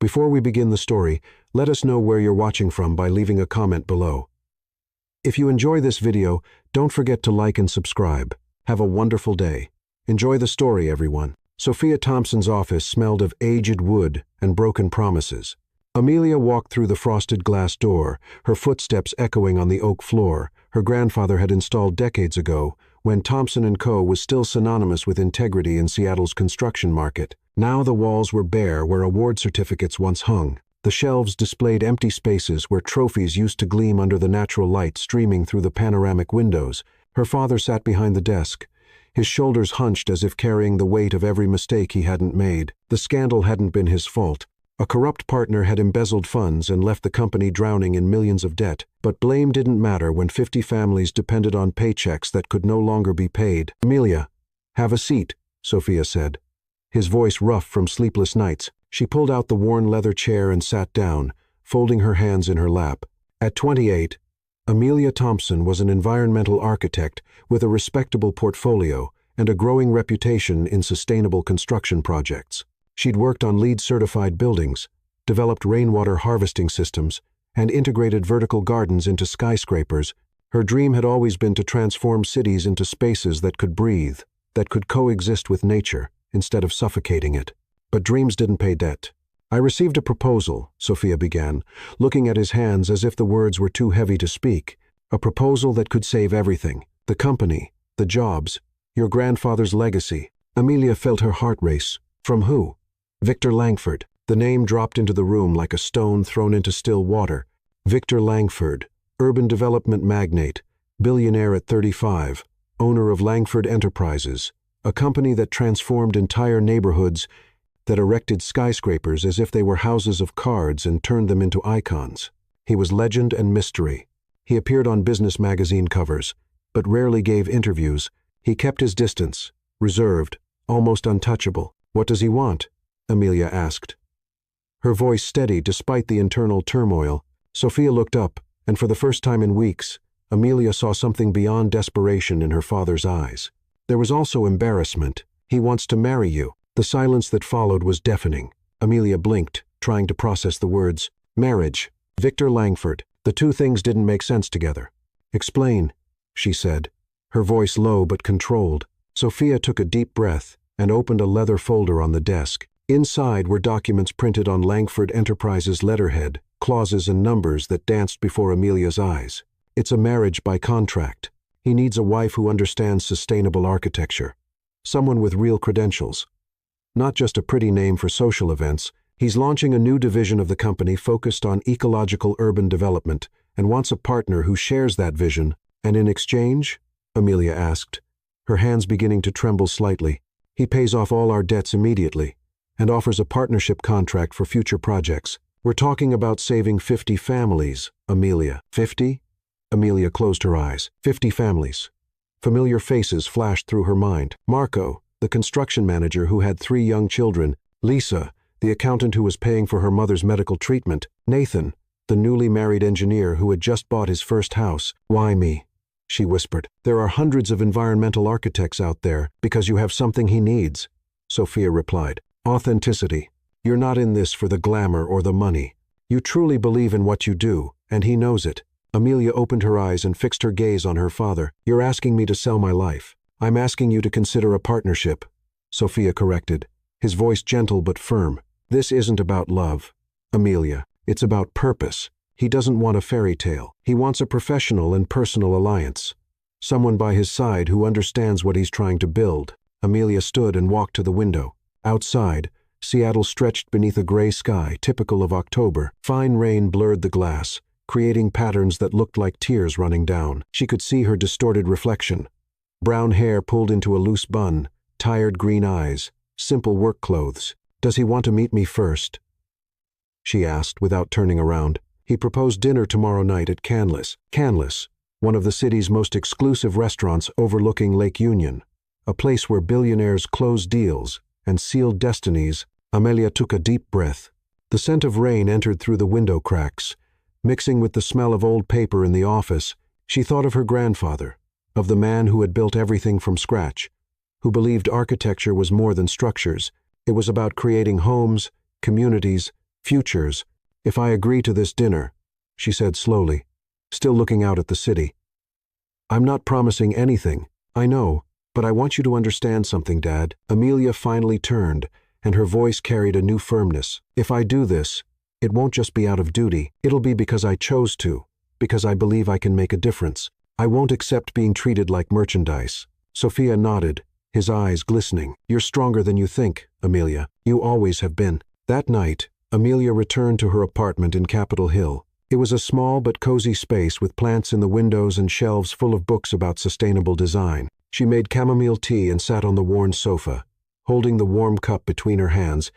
Before we begin the story, let us know where you're watching from by leaving a comment below. If you enjoy this video, don't forget to like and subscribe. Have a wonderful day. Enjoy the story, everyone. Sophia Thompson's office smelled of aged wood and broken promises. Amelia walked through the frosted glass door, her footsteps echoing on the oak floor her grandfather had installed decades ago, when Thompson & Co. was still synonymous with integrity in Seattle's construction market. Now the walls were bare where award certificates once hung. The shelves displayed empty spaces where trophies used to gleam under the natural light streaming through the panoramic windows. Her father sat behind the desk, his shoulders hunched as if carrying the weight of every mistake he hadn't made. The scandal hadn't been his fault. A corrupt partner had embezzled funds and left the company drowning in millions of debt. But blame didn't matter when 50 families depended on paychecks that could no longer be paid. "Amelia, have a seat," Sophia said, his voice rough from sleepless nights. She pulled out the worn leather chair and sat down, folding her hands in her lap. At 28, Amelia Thompson was an environmental architect with a respectable portfolio and a growing reputation in sustainable construction projects. She'd worked on LEED-certified buildings, developed rainwater harvesting systems, and integrated vertical gardens into skyscrapers. Her dream had always been to transform cities into spaces that could breathe, that could coexist with nature, instead of suffocating it. But dreams didn't pay debt. "I received a proposal," Sophia began, looking at his hands as if the words were too heavy to speak. "A proposal that could save everything. The company, the jobs, your grandfather's legacy." Amelia felt her heart race. From who? Victor Langford. The name dropped into the room like a stone thrown into still water. Victor Langford, urban development magnate, billionaire at 35, owner of Langford Enterprises, a company that transformed entire neighborhoods, that erected skyscrapers as if they were houses of cards and turned them into icons. He was legend and mystery. He appeared on business magazine covers, but rarely gave interviews. He kept his distance, reserved, almost untouchable. "What does he want?" Amelia asked. Her voice steady despite the internal turmoil. Sophia looked up, and for the first time in weeks, Amelia saw something beyond desperation in her father's eyes. There was also embarrassment. "He wants to marry you." The silence that followed was deafening. Amelia blinked, trying to process the words. Marriage. Victor Langford. The two things didn't make sense together. "Explain," she said, her voice low but controlled. Sophia took a deep breath and opened a leather folder on the desk. Inside were documents printed on Langford Enterprises letterhead, clauses and numbers that danced before Amelia's eyes. "It's a marriage by contract. He needs a wife who understands sustainable architecture. Someone with real credentials. Not just a pretty name for social events. He's launching a new division of the company focused on ecological urban development and wants a partner who shares that vision." "And in exchange?" Amelia asked, her hands beginning to tremble slightly. "He pays off all our debts immediately and offers a partnership contract for future projects. We're talking about saving 50 families, Amelia." 50? Amelia closed her eyes. 50 families. Familiar faces flashed through her mind. Marco, the construction manager who had 3 young children. Lisa, the accountant who was paying for her mother's medical treatment. Nathan, the newly married engineer who had just bought his first house. "Why me?" she whispered. "There are hundreds of environmental architects out there because you have something he needs," Sophia replied. "Authenticity. You're not in this for the glamour or the money. You truly believe in what you do, and he knows it." Amelia opened her eyes and fixed her gaze on her father. "You're asking me to sell my life." "I'm asking you to consider a partnership," Sophia corrected, his voice gentle but firm. "This isn't about love, Amelia. It's about purpose. He doesn't want a fairy tale. He wants a professional and personal alliance. Someone by his side who understands what he's trying to build." Amelia stood and walked to the window. Outside, Seattle stretched beneath a gray sky, typical of October. Fine rain blurred the glass, creating patterns that looked like tears running down. She could see her distorted reflection. Brown hair pulled into a loose bun, tired green eyes, simple work clothes. "Does he want to meet me first?" she asked without turning around. "He proposed dinner tomorrow night at Canlis." Canlis, one of the city's most exclusive restaurants overlooking Lake Union, a place where billionaires close deals and seal destinies. Amelia took a deep breath. The scent of rain entered through the window cracks. Mixing with the smell of old paper in the office, she thought of her grandfather, of the man who had built everything from scratch, who believed architecture was more than structures. It was about creating homes, communities, Futures. If I agree to this dinner, she said slowly, still looking out at the city. I'm not promising anything, I know, but I want you to understand something, Dad. Amelia finally turned, and her voice carried a new firmness. If I do this, it won't just be out of duty. It'll be because I chose to, because I believe I can make a difference. I won't accept being treated like merchandise. Sophia nodded, his eyes glistening. You're stronger than you think, Amelia. You always have been. That night, Amelia returned to her apartment in Capitol Hill. It was a small but cozy space with plants in the windows and shelves full of books about sustainable design. She made chamomile tea and sat on the worn sofa, holding the warm cup between her hands.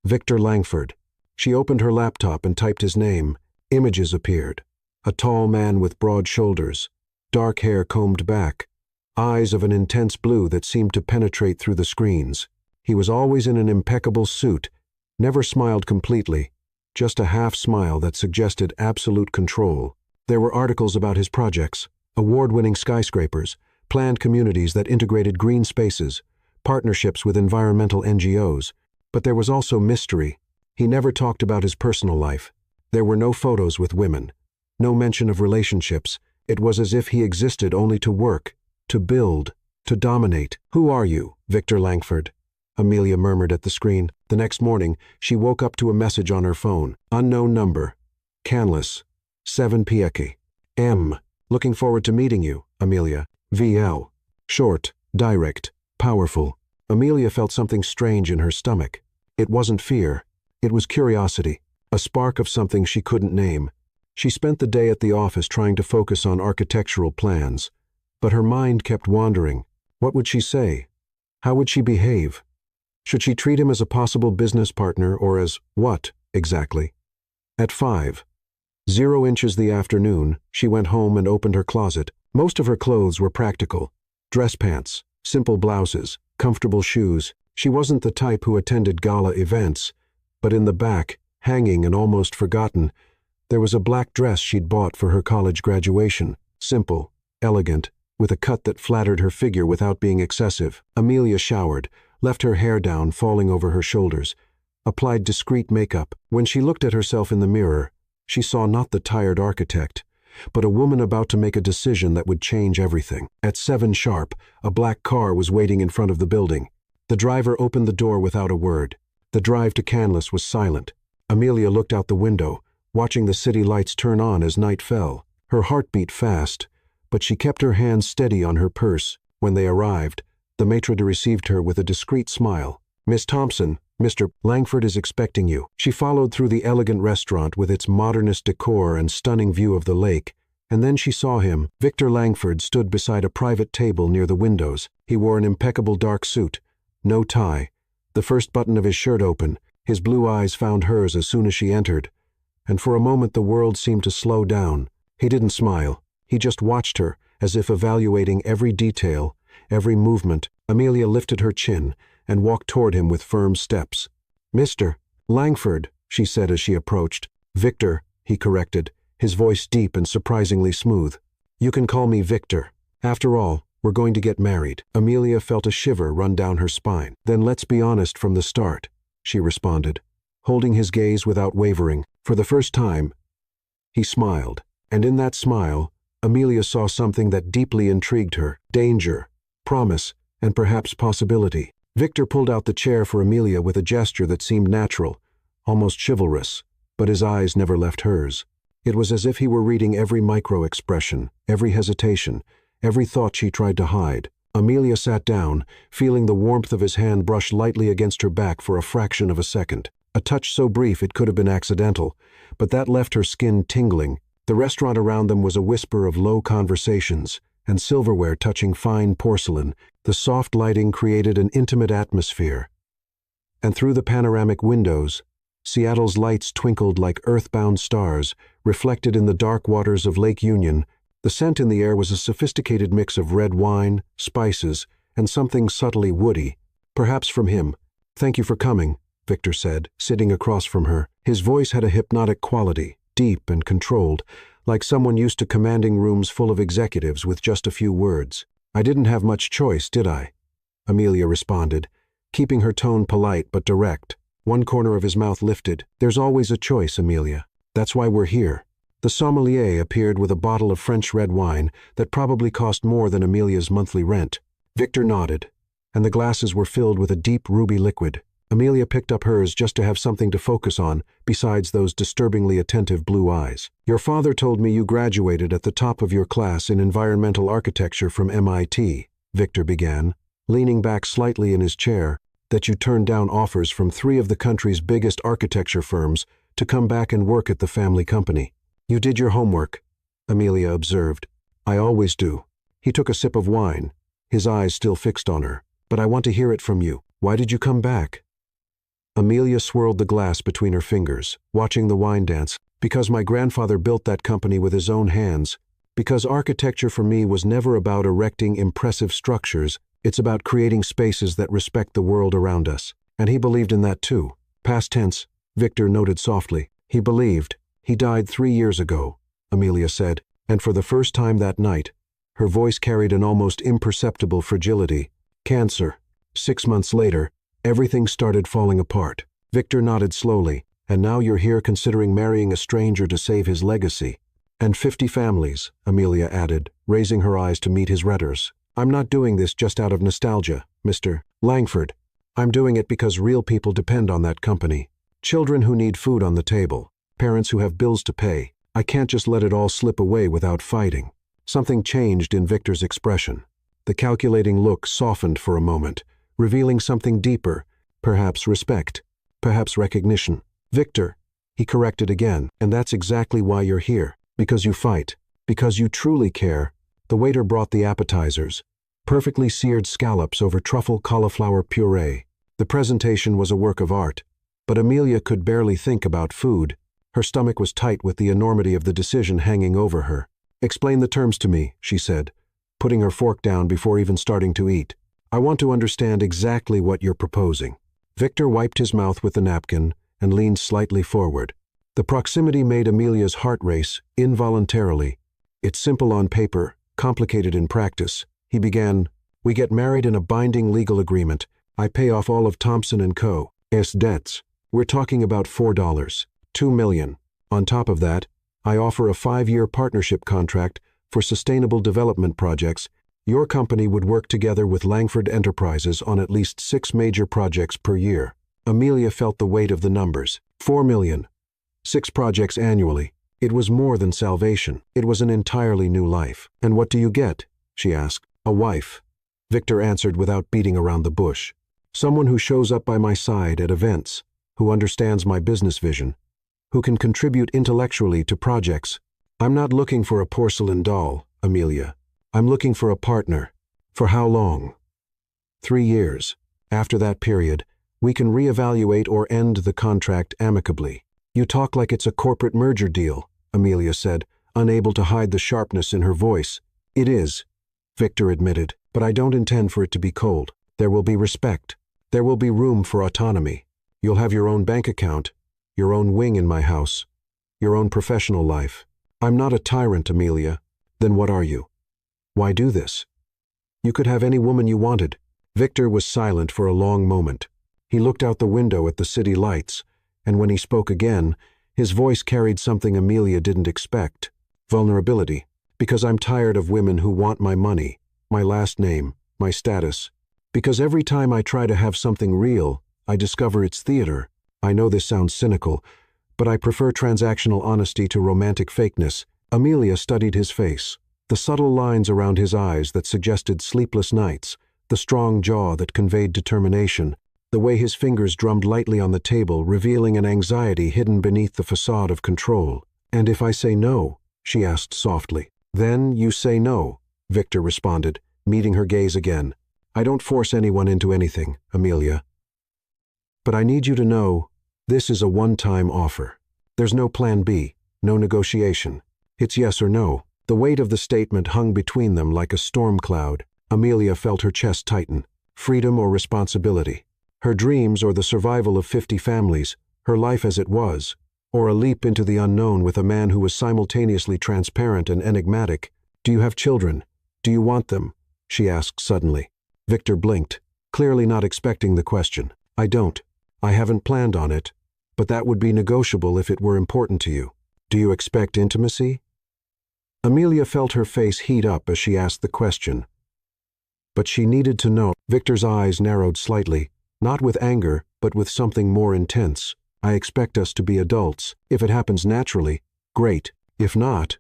Victor Langford. She opened her laptop and typed his name. Images appeared. A tall man with broad shoulders, dark hair combed back, eyes of an intense blue that seemed to penetrate through the screens. He was always in an impeccable suit, never smiled completely, just a half-smile that suggested absolute control. There were articles about his projects, award-winning skyscrapers, planned communities that integrated green spaces, partnerships with environmental NGOs. But there was also mystery. He never talked about his personal life. There were no photos with women, no mention of relationships. It was as if he existed only to work, to build, to dominate. Who are you, Victor Langford? Amelia murmured at the screen. The next morning, she woke up to a message on her phone. Unknown number. Canlis. 7 p.m. M. Looking forward to meeting you, Amelia. VL. Short, direct, powerful. Amelia felt something strange in her stomach. It wasn't fear. It was curiosity, a spark of something she couldn't name. She spent the day at the office trying to focus on architectural plans, but her mind kept wandering. What would she say? How would she behave? Should she treat him as a possible business partner or as what, exactly? At 5:00 the afternoon, she went home and opened her closet. Most of her clothes were practical. Dress pants, simple blouses, comfortable shoes. She wasn't the type who attended gala events, but in the back, hanging and almost forgotten, there was a black dress she'd bought for her college graduation. Simple, elegant, with a cut that flattered her figure without being excessive. Amelia showered, left her hair down, falling over her shoulders, applied discreet makeup. When she looked at herself in the mirror, she saw not the tired architect, but a woman about to make a decision that would change everything. At 7 sharp, a black car was waiting in front of the building. The driver opened the door without a word. The drive to Canlis was silent. Amelia looked out the window, watching the city lights turn on as night fell. Her heart beat fast, but she kept her hand steady on her purse. When they arrived, the maitre d' received her with a discreet smile. Miss Thompson, Mr. Langford is expecting you. She followed through the elegant restaurant with its modernist decor and stunning view of the lake, and then she saw him. Victor Langford stood beside a private table near the windows. He wore an impeccable dark suit, no tie, the first button of his shirt open. His blue eyes found hers as soon as she entered, and for a moment the world seemed to slow down. He didn't smile. He just watched her, as if evaluating every detail, every movement. Amelia lifted her chin and walked toward him with firm steps. Mr. Langford, she said as she approached. Victor, he corrected, his voice deep and surprisingly smooth. You can call me Victor. After all, we're going to get married. Amelia felt a shiver run down her spine. Then let's be honest from the start, she responded, holding his gaze without wavering. For the first time, he smiled, and in that smile, Amelia saw something that deeply intrigued her. Danger, promise, and perhaps possibility. Victor pulled out the chair for Amelia with a gesture that seemed natural, almost chivalrous, but his eyes never left hers. It was as if he were reading every micro-expression, every hesitation, every thought she tried to hide. Amelia sat down, feeling the warmth of his hand brush lightly against her back for a fraction of a second. A touch so brief it could have been accidental, but that left her skin tingling. The restaurant around them was a whisper of low conversations, and silverware touching fine porcelain. The soft lighting created an intimate atmosphere. And through the panoramic windows, Seattle's lights twinkled like earthbound stars, reflected in the dark waters of Lake Union. The scent in the air was a sophisticated mix of red wine, spices, and something subtly woody. Perhaps from him. Thank you for coming, Victor said, sitting across from her. His voice had a hypnotic quality, deep and controlled, like someone used to commanding rooms full of executives with just a few words. I didn't have much choice, did I? Amelia responded, keeping her tone polite but direct. One corner of his mouth lifted. There's always a choice, Amelia. That's why we're here. The sommelier appeared with a bottle of French red wine that probably cost more than Amelia's monthly rent. Victor nodded, and the glasses were filled with a deep ruby liquid. Amelia picked up hers just to have something to focus on, besides those disturbingly attentive blue eyes. Your father told me you graduated at the top of your class in environmental architecture from MIT, Victor began, leaning back slightly in his chair, that you turned down offers from 3 of the country's biggest architecture firms to come back and work at the family company. You did your homework, Amelia observed. I always do. He took a sip of wine, his eyes still fixed on her. But I want to hear it from you. Why did you come back? Amelia swirled the glass between her fingers, watching the wine dance. Because my grandfather built that company with his own hands. Because architecture for me was never about erecting impressive structures. It's about creating spaces that respect the world around us. And he believed in that too. Past tense, Victor noted softly. He believed. He died 3 years ago, Amelia said, and for the first time that night, her voice carried an almost imperceptible fragility. Cancer. 6 months later, everything started falling apart. Victor nodded slowly. And now you're here considering marrying a stranger to save his legacy. And 50 families, Amelia added, raising her eyes to meet his readers. I'm not doing this just out of nostalgia, Mr. Langford. I'm doing it because real people depend on that company. Children who need food on the table. Parents who have bills to pay. I can't just let it all slip away without fighting. Something changed in Victor's expression. The calculating look softened for a moment, revealing something deeper, perhaps respect, perhaps recognition. Victor, he corrected again, and that's exactly why you're here. Because you fight. Because you truly care. The waiter brought the appetizers. Perfectly seared scallops over truffle cauliflower puree. The presentation was a work of art. But Amelia could barely think about food. Her stomach was tight with the enormity of the decision hanging over her. Explain the terms to me, she said, putting her fork down before even starting to eat. I want to understand exactly what you're proposing. Victor wiped his mouth with the napkin and leaned slightly forward. The proximity made Amelia's heart race, involuntarily. It's simple on paper, complicated in practice. He began, we get married in a binding legal agreement. I pay off all of Thompson & Co.'s debts. We're talking about $4, $2 million. On top of that, I offer a 5-year partnership contract for sustainable development projects. Your company would work together with Langford Enterprises on at least 6 major projects per year. Amelia felt the weight of the numbers. $4 million. 6 projects annually. It was more than salvation. It was an entirely new life. And what do you get? She asked. A wife. Victor answered without beating around the bush. Someone who shows up by my side at events, who understands my business vision, who can contribute intellectually to projects. I'm not looking for a porcelain doll, Amelia. I'm looking for a partner. For how long? 3 years. After that period, we can reevaluate or end the contract amicably. You talk like it's a corporate merger deal, Amelia said, unable to hide the sharpness in her voice. It is, Victor admitted, but I don't intend for it to be cold. There will be respect. There will be room for autonomy. You'll have your own bank account, your own wing in my house, your own professional life. I'm not a tyrant, Amelia. Then what are you? Why do this? You could have any woman you wanted. Victor was silent for a long moment. He looked out the window at the city lights, and when he spoke again, his voice carried something Amelia didn't expect. Vulnerability. Because I'm tired of women who want my money, my last name, my status. Because every time I try to have something real, I discover it's theater. I know this sounds cynical, but I prefer transactional honesty to romantic fakeness. Amelia studied his face. The subtle lines around his eyes that suggested sleepless nights, the strong jaw that conveyed determination, the way his fingers drummed lightly on the table, revealing an anxiety hidden beneath the facade of control. And if I say no? She asked softly. Then you say no, Victor responded, meeting her gaze again. I don't force anyone into anything, Amelia. But I need you to know, this is a one-time offer. There's no plan B, no negotiation. It's yes or no. The weight of the statement hung between them like a storm cloud. Amelia felt her chest tighten. Freedom or responsibility? Her dreams or the survival of 50 families, her life as it was, or a leap into the unknown with a man who was simultaneously transparent and enigmatic. Do you have children? Do you want them? She asked suddenly. Victor blinked, clearly not expecting the question. I don't. I haven't planned on it, but that would be negotiable if it were important to you. Do you expect intimacy? Amelia felt her face heat up as she asked the question. But she needed to know. Victor's eyes narrowed slightly, not with anger, but with something more intense. I expect us to be adults. If it happens naturally, great. If not,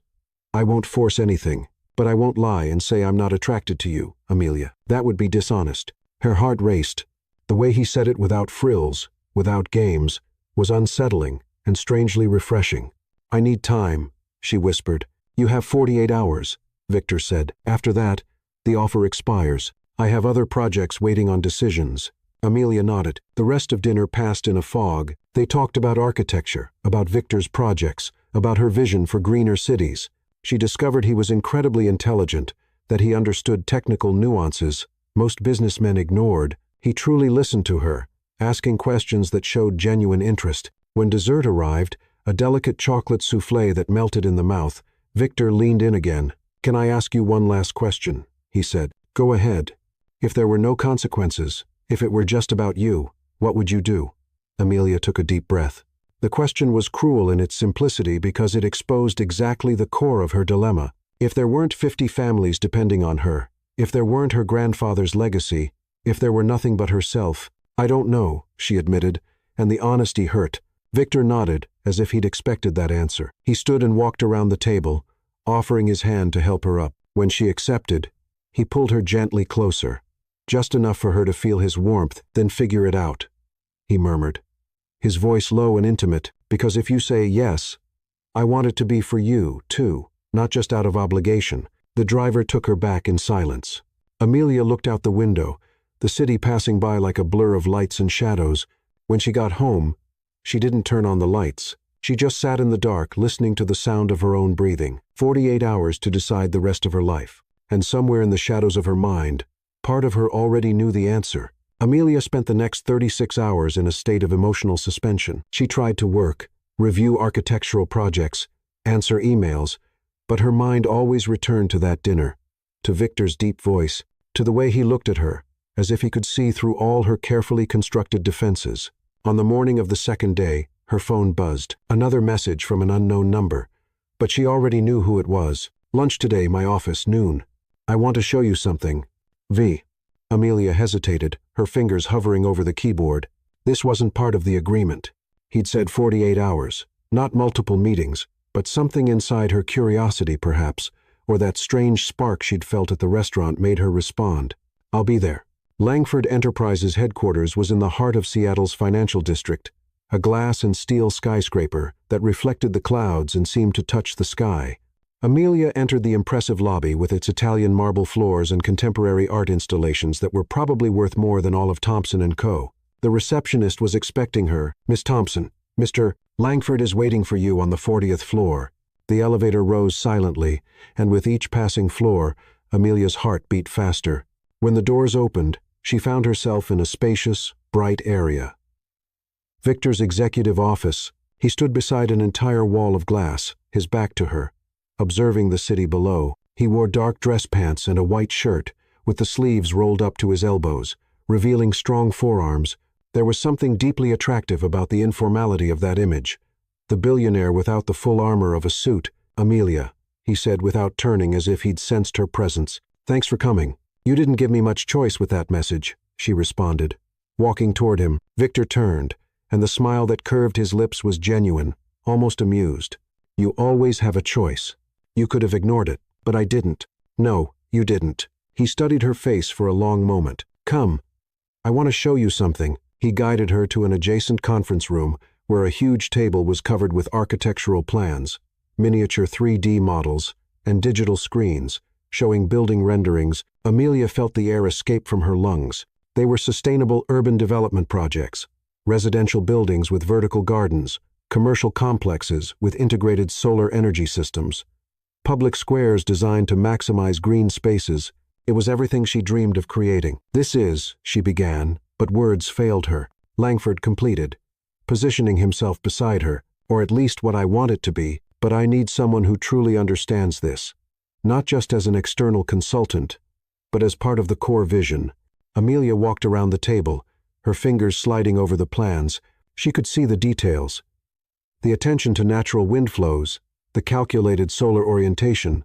I won't force anything. But I won't lie and say I'm not attracted to you, Amelia. That would be dishonest. Her heart raced. The way he said it without frills, without games, was unsettling and strangely refreshing. I need time, she whispered. You have 48 hours, Victor said. After that, the offer expires. I have other projects waiting on decisions. Amelia nodded. The rest of dinner passed in a fog. They talked about architecture, about Victor's projects, about her vision for greener cities. She discovered he was incredibly intelligent, that he understood technical nuances most businessmen ignored. He truly listened to her, asking questions that showed genuine interest. When dessert arrived, a delicate chocolate soufflé that melted in the mouth, Victor leaned in again. Can I ask you one last question? He said. Go ahead. If there were no consequences, if it were just about you, what would you do? Amelia took a deep breath. The question was cruel in its simplicity because it exposed exactly the core of her dilemma. If there weren't 50 families depending on her, if there weren't her grandfather's legacy, if there were nothing but herself, I don't know, she admitted, and the honesty hurt. Victor nodded, as if he'd expected that answer. He stood and walked around the table, offering his hand to help her up. When she accepted, he pulled her gently closer, just enough for her to feel his warmth, then figure it out, he murmured, his voice low and intimate, because if you say yes, I want it to be for you, too, not just out of obligation. The driver took her back in silence. Amelia looked out the window, the city passing by like a blur of lights and shadows. When she got home, she didn't turn on the lights. She just sat in the dark, listening to the sound of her own breathing. 48 hours to decide the rest of her life. And somewhere in the shadows of her mind, part of her already knew the answer. Amelia spent the next 36 hours in a state of emotional suspension. She tried to work, review architectural projects, answer emails, but her mind always returned to that dinner, to Victor's deep voice, to the way he looked at her, as if he could see through all her carefully constructed defenses. On the morning of the second day, her phone buzzed. Another message from an unknown number, but she already knew who it was. Lunch today, my office, noon. I want to show you something. V. Amelia hesitated, her fingers hovering over the keyboard. This wasn't part of the agreement. He'd said 48 hours, not multiple meetings, but something inside her curiosity, perhaps, or that strange spark she'd felt at the restaurant made her respond. I'll be there. Langford Enterprises headquarters was in the heart of Seattle's financial district, a glass and steel skyscraper that reflected the clouds and seemed to touch the sky. Amelia entered the impressive lobby with its Italian marble floors and contemporary art installations that were probably worth more than all of Thompson & Co. The receptionist was expecting her. Miss Thompson, Mr. Langford is waiting for you on the 40th floor. The elevator rose silently, and with each passing floor, Amelia's heart beat faster. When the doors opened, she found herself in a spacious, bright area. Victor's executive office. He stood beside an entire wall of glass, his back to her, observing the city below. He wore dark dress pants and a white shirt, with the sleeves rolled up to his elbows, revealing strong forearms. There was something deeply attractive about the informality of that image. The billionaire without the full armor of a suit. Amelia, he said without turning, as if he'd sensed her presence. Thanks for coming. You didn't give me much choice with that message, she responded. Walking toward him, Victor turned, and the smile that curved his lips was genuine, almost amused. You always have a choice. You could have ignored it, but I didn't. No, you didn't. He studied her face for a long moment. Come. I want to show you something. He guided her to an adjacent conference room where a huge table was covered with architectural plans, miniature 3D models, and digital screens, showing building renderings. Amelia felt the air escape from her lungs. They were sustainable urban development projects, residential buildings with vertical gardens, commercial complexes with integrated solar energy systems, public squares designed to maximize green spaces. It was everything she dreamed of creating. This is, she began, but words failed her. Langford completed, positioning himself beside her, or at least what I want it to be, but I need someone who truly understands this, not just as an external consultant, but as part of the core vision. Amelia walked around the table, her fingers sliding over the plans. She could see the details. The attention to natural wind flows, the calculated solar orientation,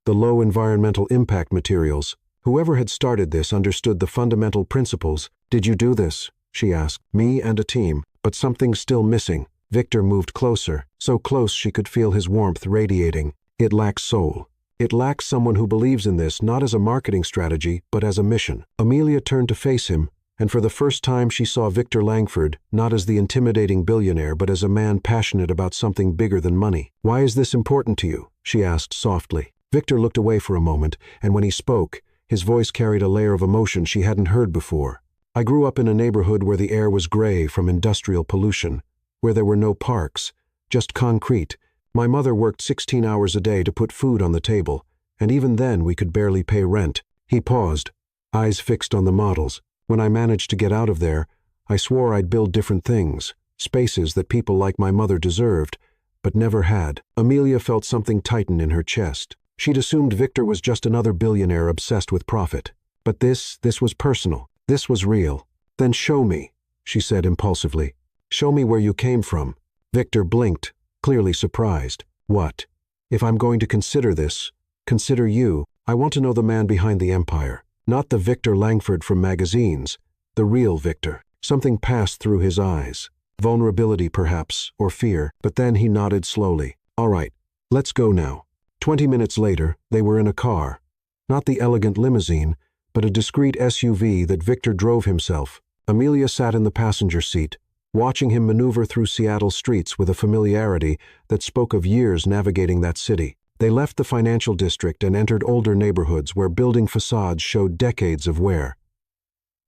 the low environmental impact materials. Whoever had started this understood the fundamental principles. "Did you do this?" she asked. "Me and a team, but something's still missing." Victor moved closer, so close she could feel his warmth radiating. "It lacks soul. It lacks someone who believes in this not as a marketing strategy, but as a mission." Amelia turned to face him, and for the first time she saw Victor Langford not as the intimidating billionaire, but as a man passionate about something bigger than money. "Why is this important to you?" she asked softly. Victor looked away for a moment, and when he spoke, his voice carried a layer of emotion she hadn't heard before. "I grew up in a neighborhood where the air was gray from industrial pollution, where there were no parks, just concrete. My mother worked 16 hours a day to put food on the table, and even then we could barely pay rent." He paused, eyes fixed on the models. "When I managed to get out of there, I swore I'd build different things, spaces that people like my mother deserved, but never had." Amelia felt something tighten in her chest. She'd assumed Victor was just another billionaire obsessed with profit. But this was personal. This was real. "Then show me," she said impulsively. "Show me where you came from." Victor blinked, clearly surprised. "What? If I'm going to consider this, consider you. I want to know the man behind the empire. Not the Victor Langford from magazines. The real Victor." Something passed through his eyes. Vulnerability, perhaps, or fear. But then he nodded slowly. "All right, let's go now." 20 minutes later, they were in a car. Not the elegant limousine, but a discreet SUV that Victor drove himself. Amelia sat in the passenger seat, watching him maneuver through Seattle streets with a familiarity that spoke of years navigating that city. They left the financial district and entered older neighborhoods where building facades showed decades of wear,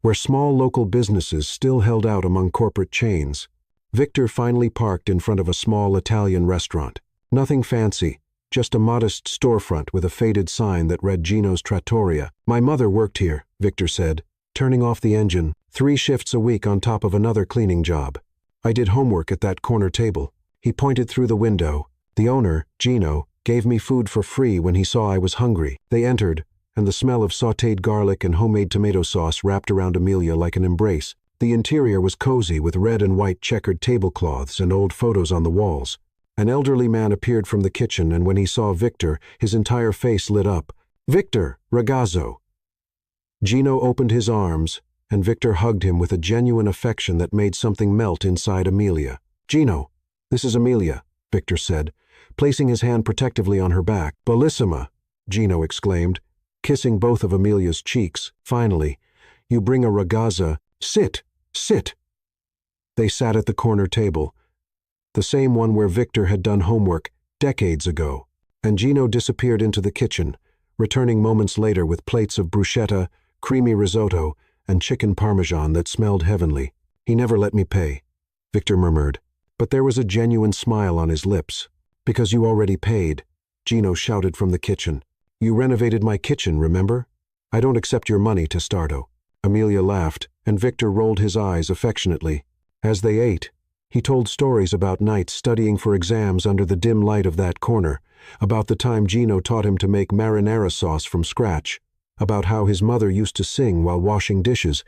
where small local businesses still held out among corporate chains. Victor finally parked in front of a small Italian restaurant. Nothing fancy, just a modest storefront with a faded sign that read Gino's Trattoria. "My mother worked here," Victor said, turning off the engine, 3 shifts a week on top of another cleaning job. "I did homework at that corner table." He pointed through the window. "The owner, Gino, gave me food for free when he saw I was hungry." They entered, and the smell of sautéed garlic and homemade tomato sauce wrapped around Amelia like an embrace. The interior was cozy with red and white checkered tablecloths and old photos on the walls. An elderly man appeared from the kitchen, and when he saw Victor, his entire face lit up. "Victor, ragazzo." Gino opened his arms, and Victor hugged him with a genuine affection that made something melt inside Amelia. "Gino, this is Amelia," Victor said, placing his hand protectively on her back. "Bellissima," Gino exclaimed, kissing both of Amelia's cheeks. "Finally, you bring a ragazza. Sit, sit." They sat at the corner table, the same one where Victor had done homework decades ago, and Gino disappeared into the kitchen, returning moments later with plates of bruschetta, creamy risotto, and chicken parmesan that smelled heavenly. "He never let me pay," Victor murmured, but there was a genuine smile on his lips. "Because you already paid," Gino shouted from the kitchen. "You renovated my kitchen, remember? I don't accept your money, Testardo." Amelia laughed, and Victor rolled his eyes affectionately. As they ate, he told stories about nights studying for exams under the dim light of that corner, about the time Gino taught him to make marinara sauce from scratch, about how his mother used to sing while washing dishes.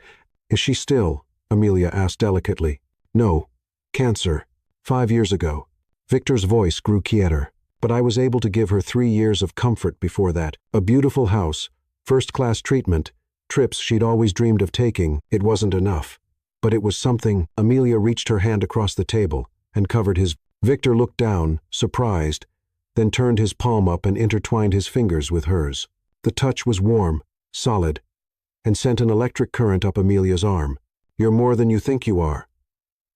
"Is she still?" Amelia asked delicately. "No. Cancer. 5 years ago." Victor's voice grew quieter. "But I was able to give her 3 years of comfort before that. A beautiful house, first-class treatment, trips she'd always dreamed of taking. It wasn't enough. But it was something." Amelia reached her hand across the table and covered his. Victor looked down, surprised, then turned his palm up and intertwined his fingers with hers. The touch was warm, solid, and sent an electric current up Amelia's arm. "You're more than you think you are,"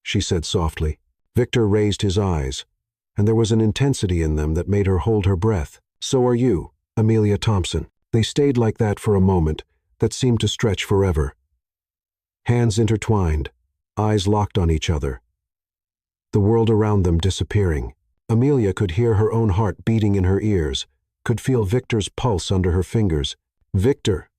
she said softly. Victor raised his eyes, and there was an intensity in them that made her hold her breath. "So are you, Amelia Thompson." They stayed like that for a moment that seemed to stretch forever. Hands intertwined, eyes locked on each other, the world around them disappearing. Amelia could hear her own heart beating in her ears, could feel Victor's pulse under her fingers. "Victor."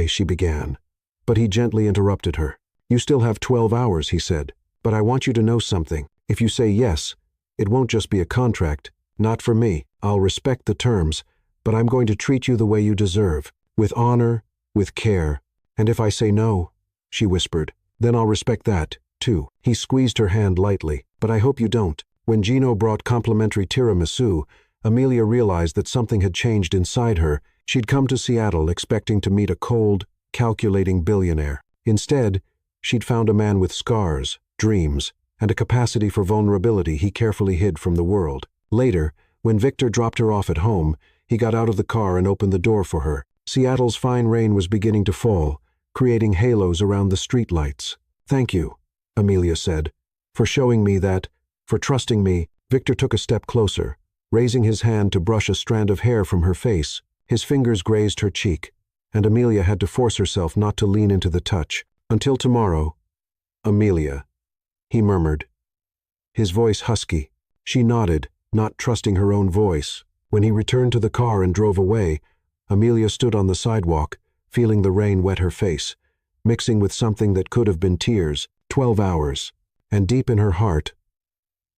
She began, but he gently interrupted her. "You still have 12 hours, he said, but I want you to know something. If you say yes, it won't just be a contract. Not for me. I'll respect the terms, but I'm going to treat you the way you deserve, with honor, with care. And if I say no," she whispered, Then I'll respect that, too. He squeezed her hand lightly. But I hope you don't. When Gino brought complimentary tiramisu, Amelia realized that something had changed inside her. She'd come to Seattle expecting to meet a cold, calculating billionaire. Instead, she'd found a man with scars, dreams, and a capacity for vulnerability he carefully hid from the world. Later, when Victor dropped her off at home, he got out of the car and opened the door for her. Seattle's fine rain was beginning to fall, creating halos around the streetlights. "Thank you," Amelia said, "for showing me that, for trusting me." Victor took a step closer, raising his hand to brush a strand of hair from her face. His fingers grazed her cheek, and Amelia had to force herself not to lean into the touch. "Until tomorrow, Amelia," he murmured, his voice husky. She nodded, not trusting her own voice. When he returned to the car and drove away, Amelia stood on the sidewalk, feeling the rain wet her face, mixing with something that could have been tears. 12 hours. And deep in her heart,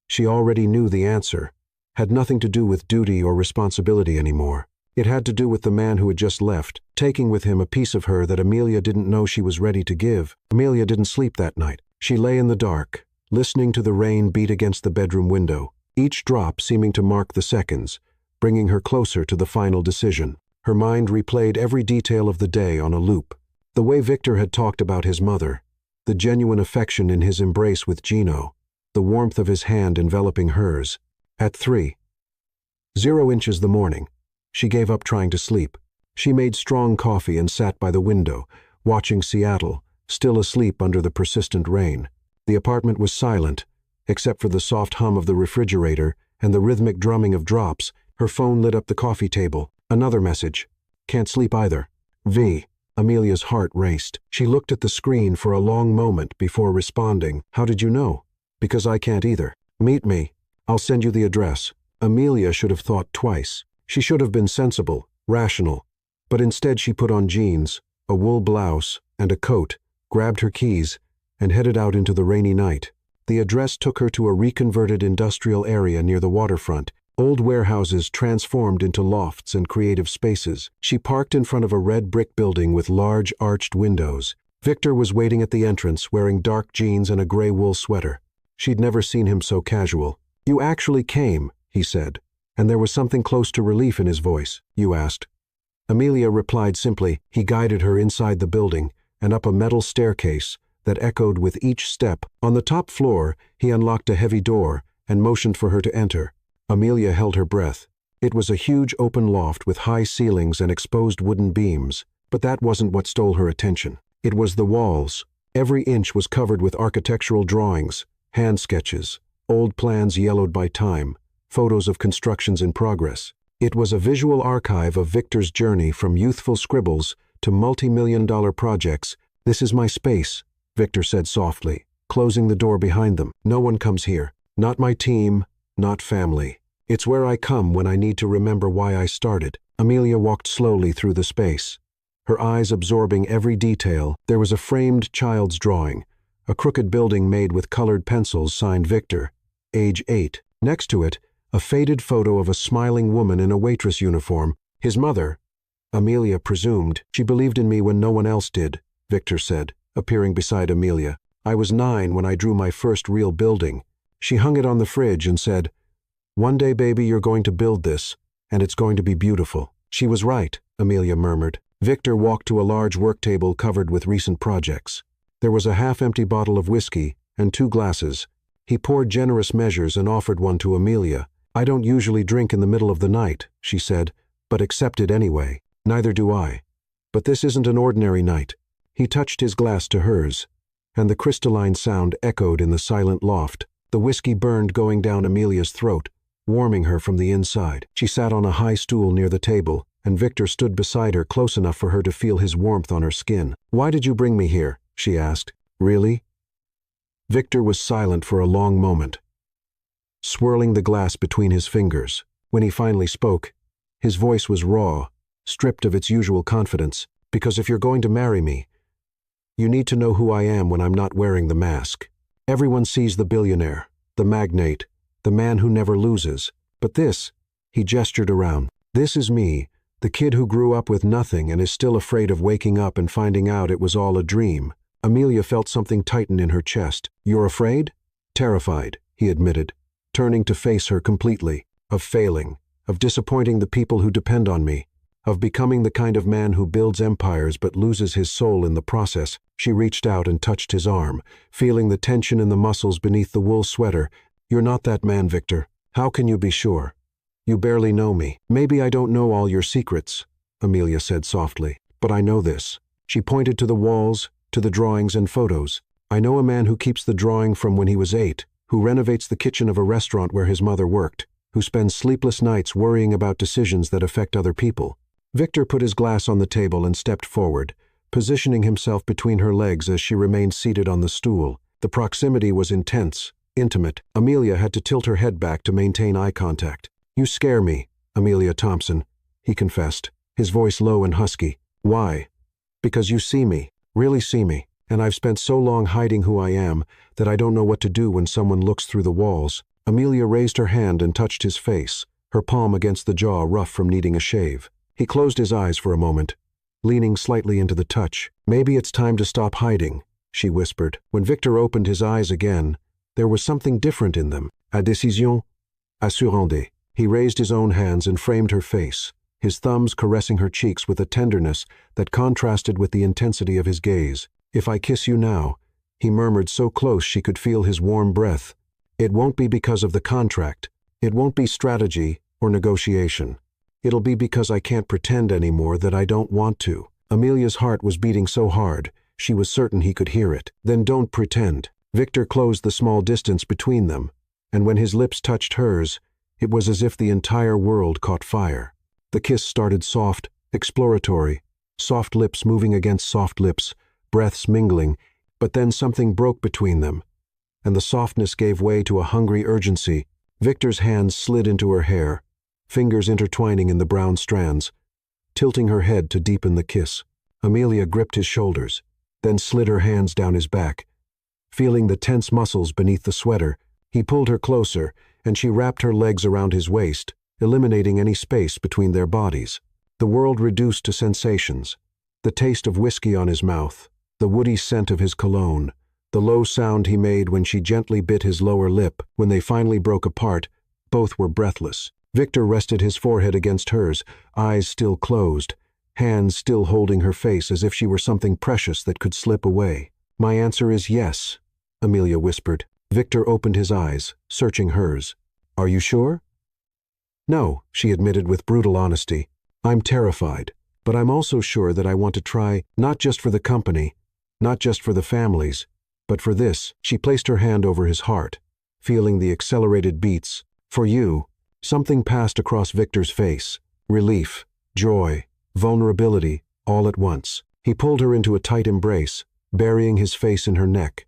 she already knew the answer. Had nothing to do with duty or responsibility anymore. It had to do with the man who had just left, taking with him a piece of her that Amelia didn't know she was ready to give. Amelia didn't sleep that night. She lay in the dark, listening to the rain beat against the bedroom window, each drop seeming to mark the seconds, bringing her closer to the final decision. Her mind replayed every detail of the day on a loop. The way Victor had talked about his mother, the genuine affection in his embrace with Gino, the warmth of his hand enveloping hers. At 3:00 the morning, she gave up trying to sleep. She made strong coffee and sat by the window, watching Seattle, still asleep under the persistent rain. The apartment was silent, except for the soft hum of the refrigerator and the rhythmic drumming of drops. Her phone lit up the coffee table. Another message. "Can't sleep either. V." Amelia's heart raced. She looked at the screen for a long moment before responding. "How did you know?" "Because I can't either." "Meet me. I'll send you the address." Amelia should have thought twice. She should have been sensible, rational. But instead she put on jeans, a wool blouse, and a coat, grabbed her keys, and headed out into the rainy night. The address took her to a reconverted industrial area near the waterfront. Old warehouses transformed into lofts and creative spaces. She parked in front of a red brick building with large arched windows. Victor was waiting at the entrance, wearing dark jeans and a gray wool sweater. She'd never seen him so casual. "You actually came," he said, and there was something close to relief in his voice. "You asked." Amelia replied simply. He guided her inside the building and up a metal staircase that echoed with each step. On the top floor, he unlocked a heavy door and motioned for her to enter. Amelia held her breath. It was a huge open loft with high ceilings and exposed wooden beams, but that wasn't what stole her attention. It was the walls. Every inch was covered with architectural drawings, hand sketches, old plans yellowed by time, photos of constructions in progress. It was a visual archive of Victor's journey from youthful scribbles to multi-million-dollar projects. "This is my space," Victor said softly, closing the door behind them. "No one comes here. Not my team, not family. It's where I come when I need to remember why I started." Amelia walked slowly through the space, her eyes absorbing every detail. There was a framed child's drawing, a crooked building made with colored pencils signed Victor, age 8. Next to it, a faded photo of a smiling woman in a waitress uniform. His mother, Amelia presumed. "She believed in me when no one else did," Victor said, appearing beside Amelia. "I was 9 when I drew my first real building. She hung it on the fridge and said, 'One day, baby, you're going to build this, and it's going to be beautiful.'" "She was right," Amelia murmured. Victor walked to a large work table covered with recent projects. There was a half-empty bottle of whiskey and 2 glasses. He poured generous measures and offered one to Amelia. "I don't usually drink in the middle of the night," she said, "but accepted anyway." "Neither do I. But this isn't an ordinary night." He touched his glass to hers, and the crystalline sound echoed in the silent loft. The whiskey burned going down Amelia's throat, warming her from the inside. She sat on a high stool near the table, and Victor stood beside her close enough for her to feel his warmth on her skin. "Why did you bring me here?" she asked. "Really?" Victor was silent for a long moment, swirling the glass between his fingers. When he finally spoke, his voice was raw, stripped of its usual confidence. "Because if you're going to marry me, you need to know who I am when I'm not wearing the mask. Everyone sees the billionaire, the magnate, the man who never loses. But this," he gestured around, "this is me, the kid who grew up with nothing and is still afraid of waking up and finding out it was all a dream. Amelia felt something tighten in her chest. "You're afraid?" "Terrified," he admitted, turning to face her completely. "Of failing, of disappointing the people who depend on me, of becoming the kind of man who builds empires but loses his soul in the process." She reached out and touched his arm, feeling the tension in the muscles beneath the wool sweater. "You're not that man, Victor. How can you be sure? You barely know me." "Maybe I don't know all your secrets," Amelia said softly, "but I know this." She pointed to the walls, to the drawings and photos. "I know a man who keeps the drawing from when he was 8, who renovates the kitchen of a restaurant where his mother worked, who spends sleepless nights worrying about decisions that affect other people." Victor put his glass on the table and stepped forward, positioning himself between her legs as she remained seated on the stool. The proximity was intense, intimate. Amelia had to tilt her head back to maintain eye contact. "You scare me, Amelia Thompson," he confessed, his voice low and husky. "Why?" "Because you see me, really see me, and I've spent so long hiding who I am that I don't know what to do when someone looks through the walls." Amelia raised her hand and touched his face, her palm against the jaw rough from needing a shave. He closed his eyes for a moment, leaning slightly into the touch. "Maybe it's time to stop hiding," she whispered. When Victor opened his eyes again, there was something different in them. "A décision assurante." He raised his own hands and framed her face, his thumbs caressing her cheeks with a tenderness that contrasted with the intensity of his gaze. "If I kiss you now," he murmured so close she could feel his warm breath, "it won't be because of the contract. It won't be strategy or negotiation. It'll be because I can't pretend anymore that I don't want to." Amelia's heart was beating so hard, she was certain he could hear it. "Then don't pretend." Victor closed the small distance between them, and when his lips touched hers, it was as if the entire world caught fire. The kiss started soft, exploratory, soft lips moving against soft lips, breaths mingling, but then something broke between them, and the softness gave way to a hungry urgency. Victor's hands slid into her hair, fingers intertwining in the brown strands, tilting her head to deepen the kiss. Amelia gripped his shoulders, then slid her hands down his back. Feeling the tense muscles beneath the sweater, he pulled her closer, and she wrapped her legs around his waist, eliminating any space between their bodies. The world reduced to sensations: the taste of whiskey on his mouth, the woody scent of his cologne, the low sound he made when she gently bit his lower lip. When they finally broke apart, both were breathless. Victor rested his forehead against hers, eyes still closed, hands still holding her face as if she were something precious that could slip away. "My answer is yes," Amelia whispered. Victor opened his eyes, searching hers. "Are you sure?" "No," she admitted with brutal honesty. "I'm terrified, but I'm also sure that I want to try, not just for the company, not just for the families, but for this." She placed her hand over his heart, feeling the accelerated beats. "For you." Something passed across Victor's face: relief, joy, vulnerability, all at once. He pulled her into a tight embrace, burying his face in her neck,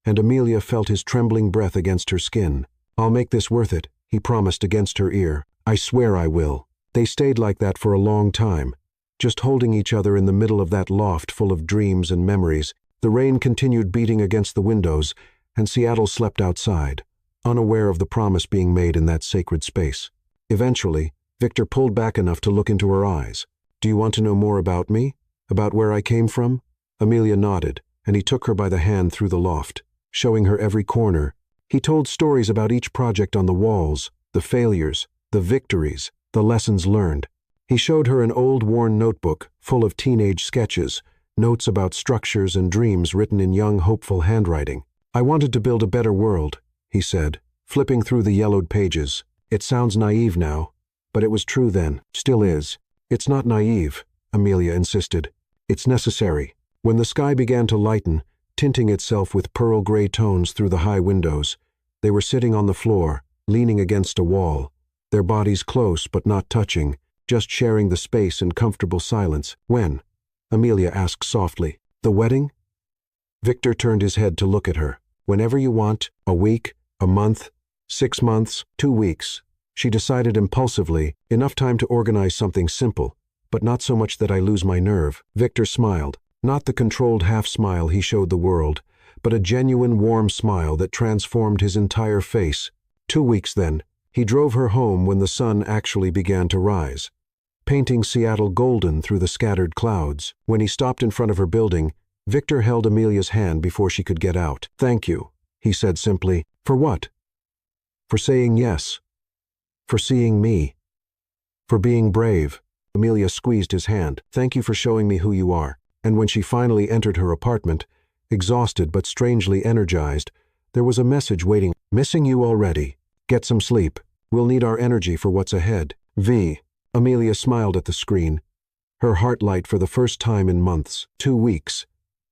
and Amelia felt his trembling breath against her skin. "I'll make this worth it," he promised against her ear. "I swear I will." They stayed like that for a long time, just holding each other in the middle of that loft full of dreams and memories. The rain continued beating against the windows, and Seattle slept outside, unaware of the promise being made in that sacred space. Eventually, Victor pulled back enough to look into her eyes. "Do you want to know more about me? About where I came from?" Amelia nodded, and he took her by the hand through the loft, showing her every corner. He told stories about each project on the walls, the failures, the victories, the lessons learned. He showed her an old worn notebook full of teenage sketches, notes about structures and dreams written in young, hopeful handwriting. "I wanted to build a better world," he said, flipping through the yellowed pages. "It sounds naive now, but it was true then, still is." "It's not naive," Amelia insisted. "It's necessary." When the sky began to lighten, tinting itself with pearl gray tones through the high windows, they were sitting on the floor, leaning against a wall, their bodies close but not touching, just sharing the space in comfortable silence. "When?" Amelia asked softly. "The wedding?" Victor turned his head to look at her. "Whenever you want, a week, a month, 6 months, 2 weeks. She decided impulsively, enough time to organize something simple, but not so much that I lose my nerve. Victor smiled, not the controlled half-smile he showed the world, but a genuine warm smile that transformed his entire face. 2 weeks then. He drove her home when the sun actually began to rise, painting Seattle golden through the scattered clouds. When he stopped in front of her building, Victor held Amelia's hand before she could get out. "Thank you," he said simply. "For what?" "For saying yes. For seeing me. For being brave." Amelia squeezed his hand. "Thank you for showing me who you are." And when she finally entered her apartment, exhausted but strangely energized, there was a message waiting. "Missing you already. Get some sleep. We'll need our energy for what's ahead. V." Amelia smiled at the screen, her heart light for the first time in months. 2 weeks.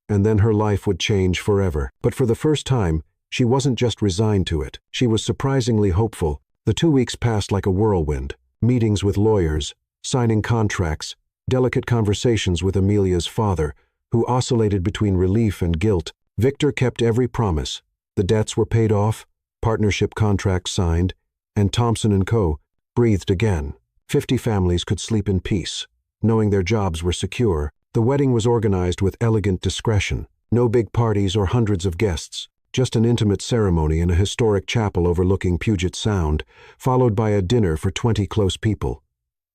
And then her life would change forever. But for the first time, she wasn't just resigned to it. She was surprisingly hopeful. The 2 weeks passed like a whirlwind. Meetings with lawyers, signing contracts, delicate conversations with Amelia's father, who oscillated between relief and guilt. Victor kept every promise. The debts were paid off, partnership contracts signed, and Thompson & Co. breathed again. 50 families could sleep in peace, knowing their jobs were secure. The wedding was organized with elegant discretion. No big parties or hundreds of guests, just an intimate ceremony in a historic chapel overlooking Puget Sound, followed by a dinner for 20 close people.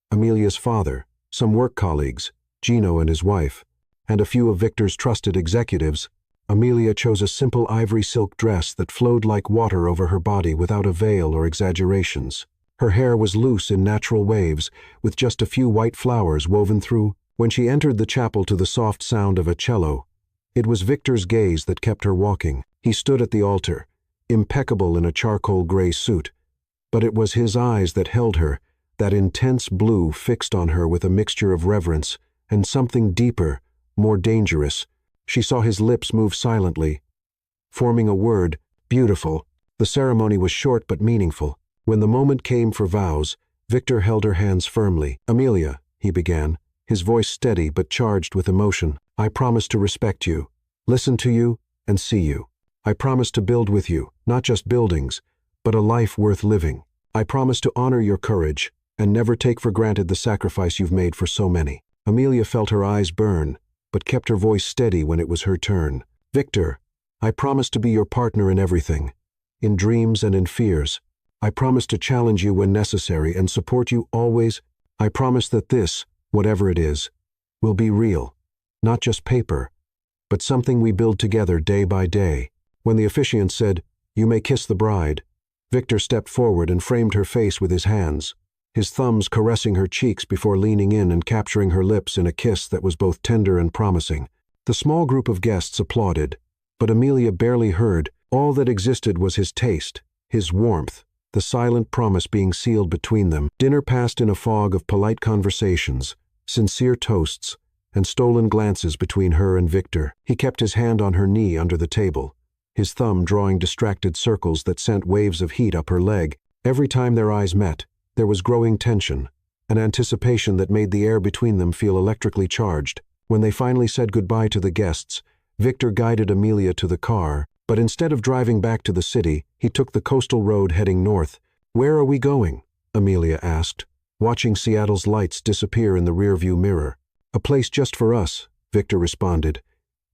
Amelia's father, some work colleagues, Gino and his wife, and a few of Victor's trusted executives. Amelia chose a simple ivory silk dress that flowed like water over her body without a veil or exaggerations. Her hair was loose in natural waves, with just a few white flowers woven through. When she entered the chapel to the soft sound of a cello, it was Victor's gaze that kept her walking. He stood at the altar, impeccable in a charcoal gray suit, but it was his eyes that held her, that intense blue fixed on her with a mixture of reverence and something deeper, more dangerous. She saw his lips move silently, forming a word, beautiful. The ceremony was short but meaningful. When the moment came for vows, Victor held her hands firmly. "Amelia," he began, his voice steady but charged with emotion, "I promise to respect you, listen to you, and see you. I promise to build with you, not just buildings, but a life worth living. I promise to honor your courage and never take for granted the sacrifice you've made for so many." Amelia felt her eyes burn, but kept her voice steady when it was her turn. "Victor, I promise to be your partner in everything, in dreams and in fears. I promise to challenge you when necessary and support you always. I promise that this, whatever it is, will be real, not just paper, but something we build together day by day." When the officiant said, "You may kiss the bride," Victor stepped forward and framed her face with his hands, his thumbs caressing her cheeks before leaning in and capturing her lips in a kiss that was both tender and promising. The small group of guests applauded, but Amelia barely heard. All that existed was his taste, his warmth, the silent promise being sealed between them. Dinner passed in a fog of polite conversations, sincere toasts, and stolen glances between her and Victor. He kept his hand on her knee under the table, his thumb drawing distracted circles that sent waves of heat up her leg. Every time their eyes met, there was growing tension, an anticipation that made the air between them feel electrically charged. When they finally said goodbye to the guests, Victor guided Amelia to the car, but instead of driving back to the city, he took the coastal road heading north. "Where are we going?" Amelia asked, watching Seattle's lights disappear in the rearview mirror. "A place just for us," Victor responded,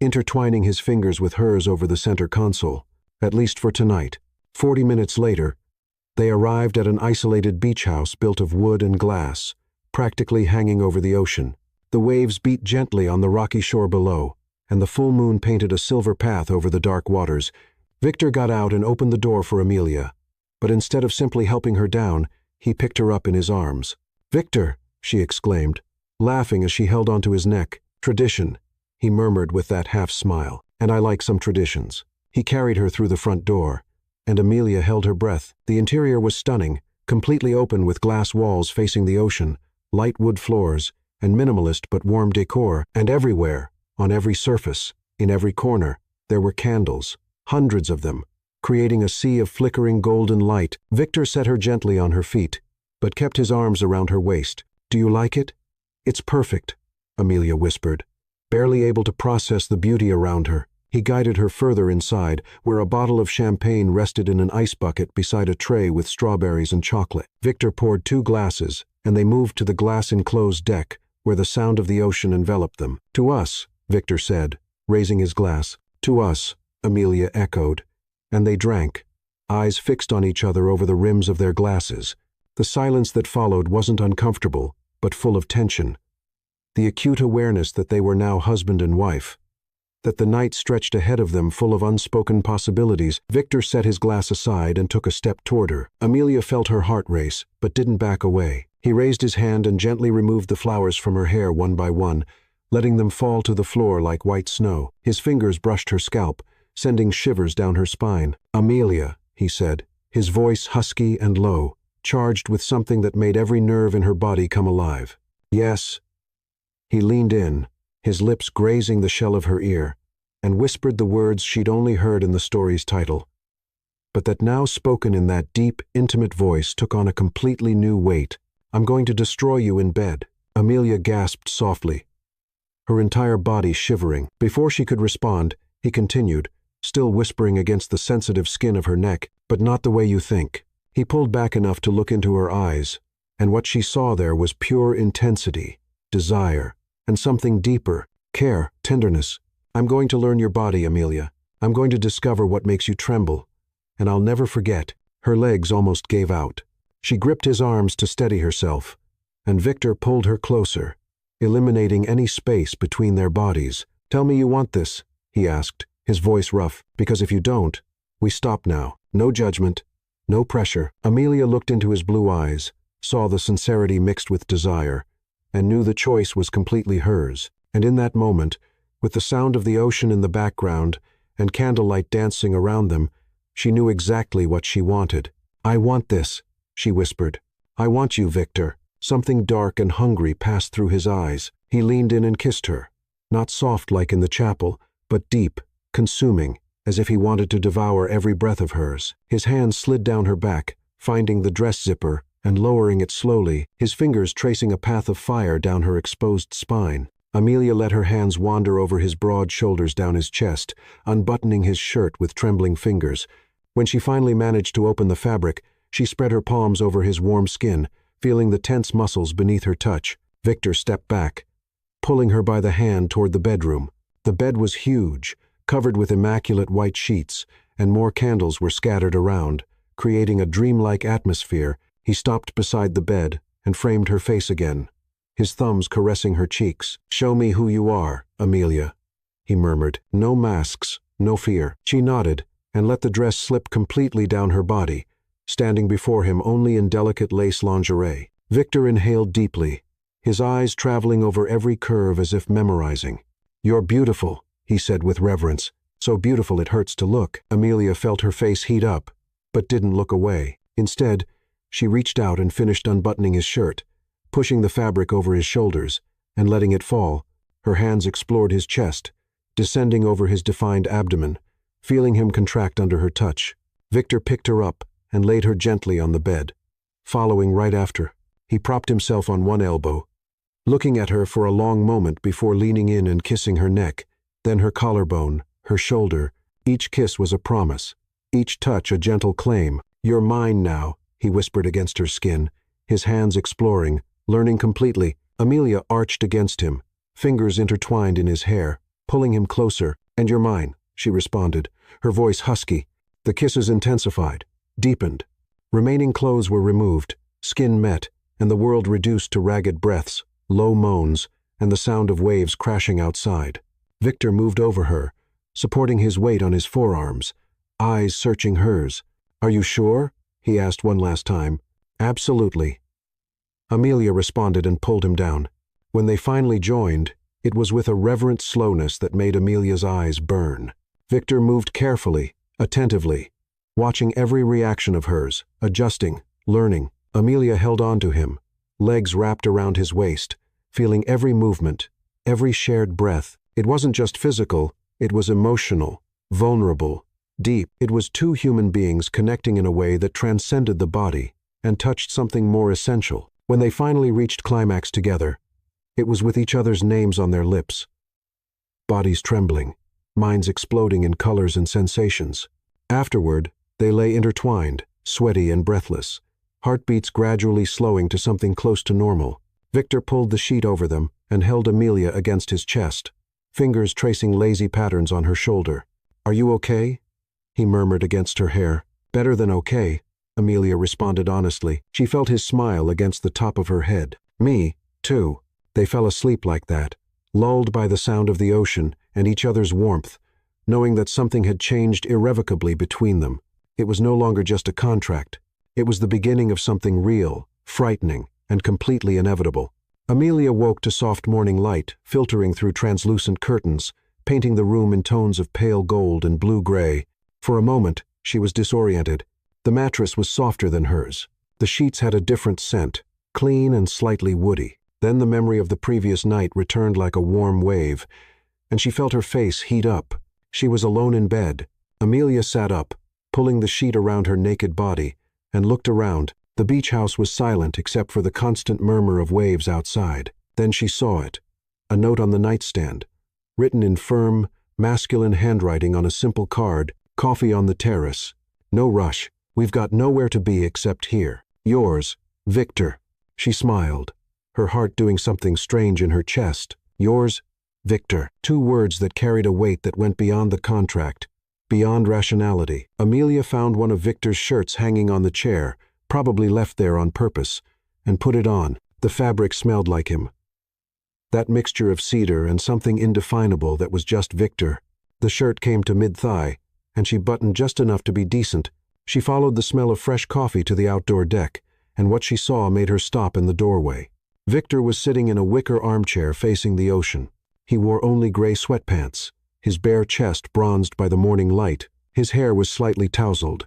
intertwining his fingers with hers over the center console. "At least for tonight." 40 minutes later, they arrived at an isolated beach house built of wood and glass, practically hanging over the ocean. The waves beat gently on the rocky shore below, and the full moon painted a silver path over the dark waters. Victor got out and opened the door for Amelia, but instead of simply helping her down, he picked her up in his arms. "Victor!" she exclaimed, laughing as she held onto his neck. "Tradition," he murmured with that half-smile, "and I like some traditions." He carried her through the front door, and Amelia held her breath. The interior was stunning, completely open with glass walls facing the ocean, light wood floors, and minimalist but warm decor. And everywhere, on every surface, in every corner, there were candles, hundreds of them, creating a sea of flickering golden light. Victor set her gently on her feet, but kept his arms around her waist. "Do you like it?" "It's perfect," Amelia whispered, barely able to process the beauty around her. He guided her further inside, where a bottle of champagne rested in an ice bucket beside a tray with strawberries and chocolate. Victor poured 2 glasses, and they moved to the glass-enclosed deck, where the sound of the ocean enveloped them. "To us," Victor said, raising his glass. "To us," Amelia echoed, and they drank, eyes fixed on each other over the rims of their glasses. The silence that followed wasn't uncomfortable, but full of tension. The acute awareness that they were now husband and wife. that the night stretched ahead of them full of unspoken possibilities. Victor set his glass aside and took a step toward her. Amelia felt her heart race, but didn't back away. He raised his hand and gently removed the flowers from her hair one by one, letting them fall to the floor like white snow. His fingers brushed her scalp, sending shivers down her spine. "Amelia," he said, his voice husky and low, charged with something that made every nerve in her body come alive. "Yes." He leaned in, his lips grazing the shell of her ear, and whispered the words she'd only heard in the story's title, but that now spoken in that deep, intimate voice took on a completely new weight. "I'm going to destroy you in bed." Amelia gasped softly, her entire body shivering. Before she could respond, he continued, still whispering against the sensitive skin of her neck, "But not the way you think." He pulled back enough to look into her eyes, and what she saw there was pure intensity, desire, and something deeper, care, tenderness. "I'm going to learn your body, Amelia. I'm going to discover what makes you tremble, and I'll never forget." Her legs almost gave out. She gripped his arms to steady herself, and Victor pulled her closer, eliminating any space between their bodies. "Tell me you want this," he asked, his voice rough, "because if you don't, we stop now. No judgment, no pressure." Amelia looked into his blue eyes, saw the sincerity mixed with desire, and knew the choice was completely hers. And in that moment, with the sound of the ocean in the background and candlelight dancing around them, she knew exactly what she wanted. "I want this," she whispered. "I want you, Victor." Something dark and hungry passed through his eyes. He leaned in and kissed her, not soft like in the chapel, but deep, consuming, as if he wanted to devour every breath of hers. His hand slid down her back, finding the dress zipper and lowering it slowly, his fingers tracing a path of fire down her exposed spine. Amelia let her hands wander over his broad shoulders down his chest, unbuttoning his shirt with trembling fingers. When she finally managed to open the fabric, she spread her palms over his warm skin, feeling the tense muscles beneath her touch. Victor stepped back, pulling her by the hand toward the bedroom. The bed was huge, covered with immaculate white sheets, and more candles were scattered around, creating a dreamlike atmosphere. He stopped beside the bed and framed her face again, his thumbs caressing her cheeks. "Show me who you are, Amelia," he murmured. "No masks, no fear." She nodded and let the dress slip completely down her body, standing before him only in delicate lace lingerie. Victor inhaled deeply, his eyes traveling over every curve as if memorizing. "You're beautiful," he said with reverence. "So beautiful it hurts to look." Amelia felt her face heat up, but didn't look away. Instead, she reached out and finished unbuttoning his shirt, pushing the fabric over his shoulders, and letting it fall. Her hands explored his chest, descending over his defined abdomen, feeling him contract under her touch. Victor picked her up and laid her gently on the bed. Following right after, he propped himself on one elbow, looking at her for a long moment before leaning in and kissing her neck, then her collarbone, her shoulder. Each kiss was a promise, each touch a gentle claim. "You're mine now," he whispered against her skin, his hands exploring, learning completely. Amelia arched against him, fingers intertwined in his hair, pulling him closer. "And you're mine," she responded, her voice husky. The kisses intensified, deepened. Remaining clothes were removed, skin met, and the world reduced to ragged breaths, low moans, and the sound of waves crashing outside. Victor moved over her, supporting his weight on his forearms, eyes searching hers. "Are you sure?" he asked one last time. "Absolutely." Amelia responded and pulled him down. When they finally joined, it was with a reverent slowness that made Amelia's eyes burn. Victor moved carefully, attentively, watching every reaction of hers, adjusting, learning. Amelia held on to him, legs wrapped around his waist, feeling every movement, every shared breath. It wasn't just physical, it was emotional, vulnerable, deep. It was two human beings connecting in a way that transcended the body and touched something more essential. When they finally reached climax together, it was with each other's names on their lips, bodies trembling, minds exploding in colors and sensations. Afterward, they lay intertwined, sweaty and breathless, heartbeats gradually slowing to something close to normal. Victor pulled the sheet over them and held Amelia against his chest, fingers tracing lazy patterns on her shoulder. "Are you okay?" he murmured against her hair. "Better than okay," Amelia responded honestly. She felt his smile against the top of her head. "Me, too." They fell asleep like that, lulled by the sound of the ocean and each other's warmth, knowing that something had changed irrevocably between them. It was no longer just a contract. It was the beginning of something real, frightening, and completely inevitable. Amelia woke to soft morning light, filtering through translucent curtains, painting the room in tones of pale gold and blue-gray. For a moment, she was disoriented. The mattress was softer than hers. The sheets had a different scent, clean and slightly woody. Then the memory of the previous night returned like a warm wave, and she felt her face heat up. She was alone in bed. Amelia sat up, pulling the sheet around her naked body, and looked around. The beach house was silent except for the constant murmur of waves outside. Then she saw it. A note on the nightstand, written in firm, masculine handwriting on a simple card, "Coffee on the terrace. No rush. We've got nowhere to be except here. Yours, Victor." She smiled, her heart doing something strange in her chest. Yours, Victor. Two words that carried a weight that went beyond the contract, beyond rationality. Amelia found one of Victor's shirts hanging on the chair, probably left there on purpose, and put it on. The fabric smelled like him. That mixture of cedar and something indefinable that was just Victor. The shirt came to mid-thigh, and she buttoned just enough to be decent. She followed the smell of fresh coffee to the outdoor deck, and what she saw made her stop in the doorway. Victor was sitting in a wicker armchair facing the ocean. He wore only gray sweatpants, his bare chest bronzed by the morning light. His hair was slightly tousled.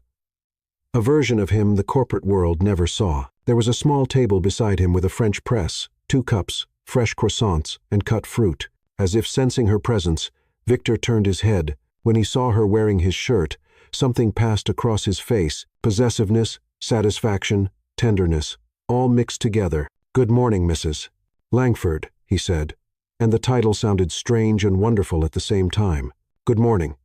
A version of him the corporate world never saw. There was a small table beside him with a French press, 2 cups, fresh croissants, and cut fruit. As if sensing her presence, Victor turned his head. When he saw her wearing his shirt, something passed across his face, possessiveness, satisfaction, tenderness, all mixed together. "Good morning, Mrs. Langford," he said, and the title sounded strange and wonderful at the same time. "Good morning."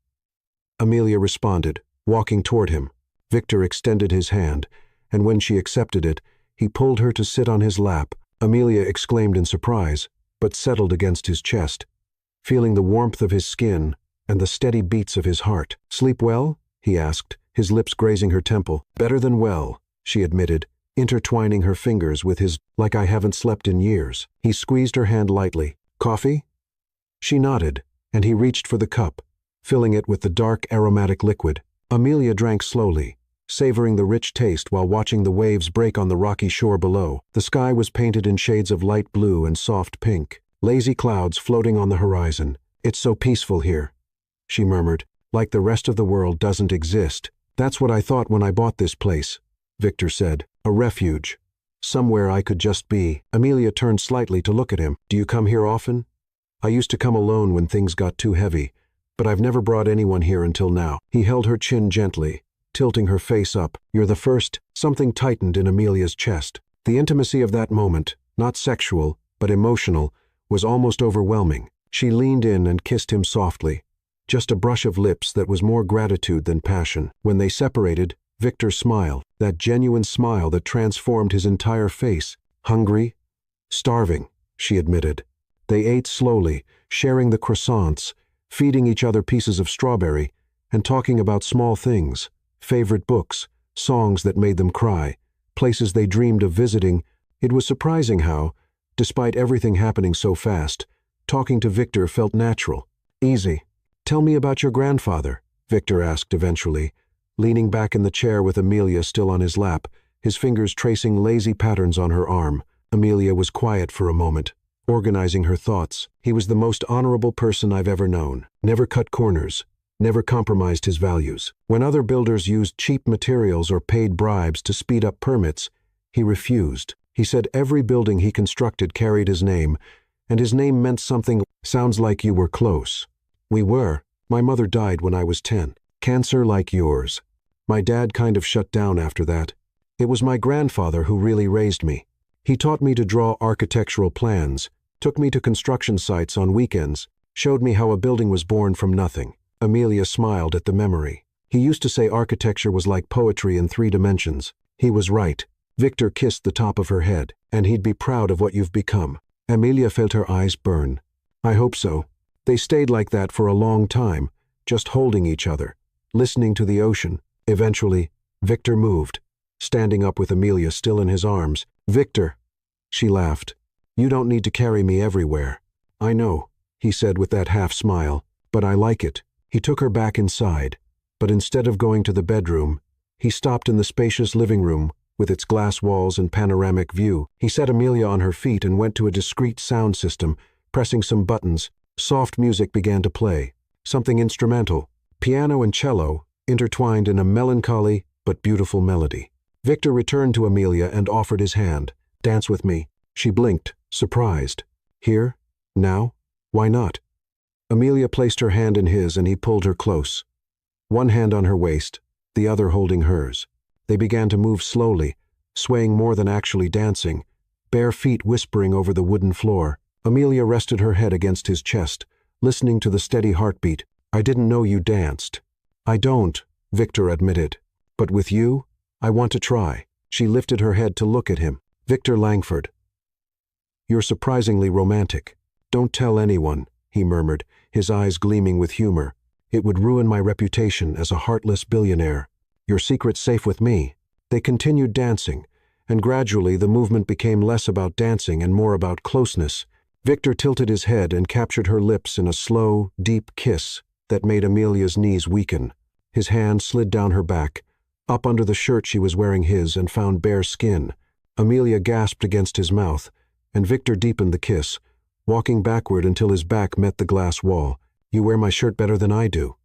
Amelia responded, walking toward him. Victor extended his hand, and when she accepted it, he pulled her to sit on his lap. Amelia exclaimed in surprise, but settled against his chest, feeling the warmth of his skin and the steady beats of his heart. "Sleep well?" he asked, his lips grazing her temple. "Better than well," she admitted, intertwining her fingers with his, "like I haven't slept in years." He squeezed her hand lightly. "Coffee?" She nodded, and he reached for the cup, filling it with the dark, aromatic liquid. Amelia drank slowly, savoring the rich taste while watching the waves break on the rocky shore below. The sky was painted in shades of light blue and soft pink, lazy clouds floating on the horizon. "It's so peaceful here," she murmured, "like the rest of the world doesn't exist." "That's what I thought when I bought this place," Victor said. "A refuge. Somewhere I could just be." Amelia turned slightly to look at him. "Do you come here often?" "I used to come alone when things got too heavy, but I've never brought anyone here until now." He held her chin gently, tilting her face up. "You're the first." Something tightened in Amelia's chest. The intimacy of that moment, not sexual, but emotional, was almost overwhelming. She leaned in and kissed him softly, just a brush of lips that was more gratitude than passion. When they separated, Victor smiled, that genuine smile that transformed his entire face. "Hungry?" "Starving," she admitted. They ate slowly, sharing the croissants, feeding each other pieces of strawberry, and talking about small things, favorite books, songs that made them cry, places they dreamed of visiting. It was surprising how, despite everything happening so fast, talking to Victor felt natural, easy. "Tell me about your grandfather," Victor asked eventually, leaning back in the chair with Amelia still on his lap, his fingers tracing lazy patterns on her arm. Amelia was quiet for a moment, organizing her thoughts. "He was the most honorable person I've ever known. Never cut corners, never compromised his values. When other builders used cheap materials or paid bribes to speed up permits, he refused. He said every building he constructed carried his name, and his name meant something." "Sounds like you were close." "We were. My mother died when I was 10. Cancer like yours. My dad kind of shut down after that. It was my grandfather who really raised me. He taught me to draw architectural plans, took me to construction sites on weekends, showed me how a building was born from nothing." Amelia smiled at the memory. "He used to say architecture was like poetry in 3 dimensions. He was right." Victor kissed the top of her head. "And he'd be proud of what you've become." Amelia felt her eyes burn. "I hope so." They stayed like that for a long time, just holding each other, listening to the ocean. Eventually, Victor moved, standing up with Amelia still in his arms. "Victor," she laughed, "you don't need to carry me everywhere. I know, he said with that half-smile, "but I like it." He took her back inside, but instead of going to the bedroom, he stopped in the spacious living room with its glass walls and panoramic view. He set Amelia on her feet and went to a discreet sound system, pressing some buttons. Soft music began to play, something instrumental, piano and cello, intertwined in a melancholy but beautiful melody. Victor returned to Amelia and offered his hand. "Dance with me." She blinked, surprised. "Here? Now? Why not?" Amelia placed her hand in his and he pulled her close. One hand on her waist, the other holding hers. They began to move slowly, swaying more than actually dancing, bare feet whispering over the wooden floor. Amelia rested her head against his chest, listening to the steady heartbeat. "I didn't know you danced." "I don't," Victor admitted. "But with you, I want to try." She lifted her head to look at him. "Victor Langford, you're surprisingly romantic." "Don't tell anyone," he murmured, his eyes gleaming with humor. "It would ruin my reputation as a heartless billionaire. Your secret's safe with me." They continued dancing, and gradually the movement became less about dancing and more about closeness. Victor tilted his head and captured her lips in a slow, deep kiss that made Amelia's knees weaken. His hand slid down her back, up under the shirt she was wearing his, and found bare skin. Amelia gasped against his mouth, and Victor deepened the kiss, walking backward until his back met the glass wall. "You wear my shirt better than I do,"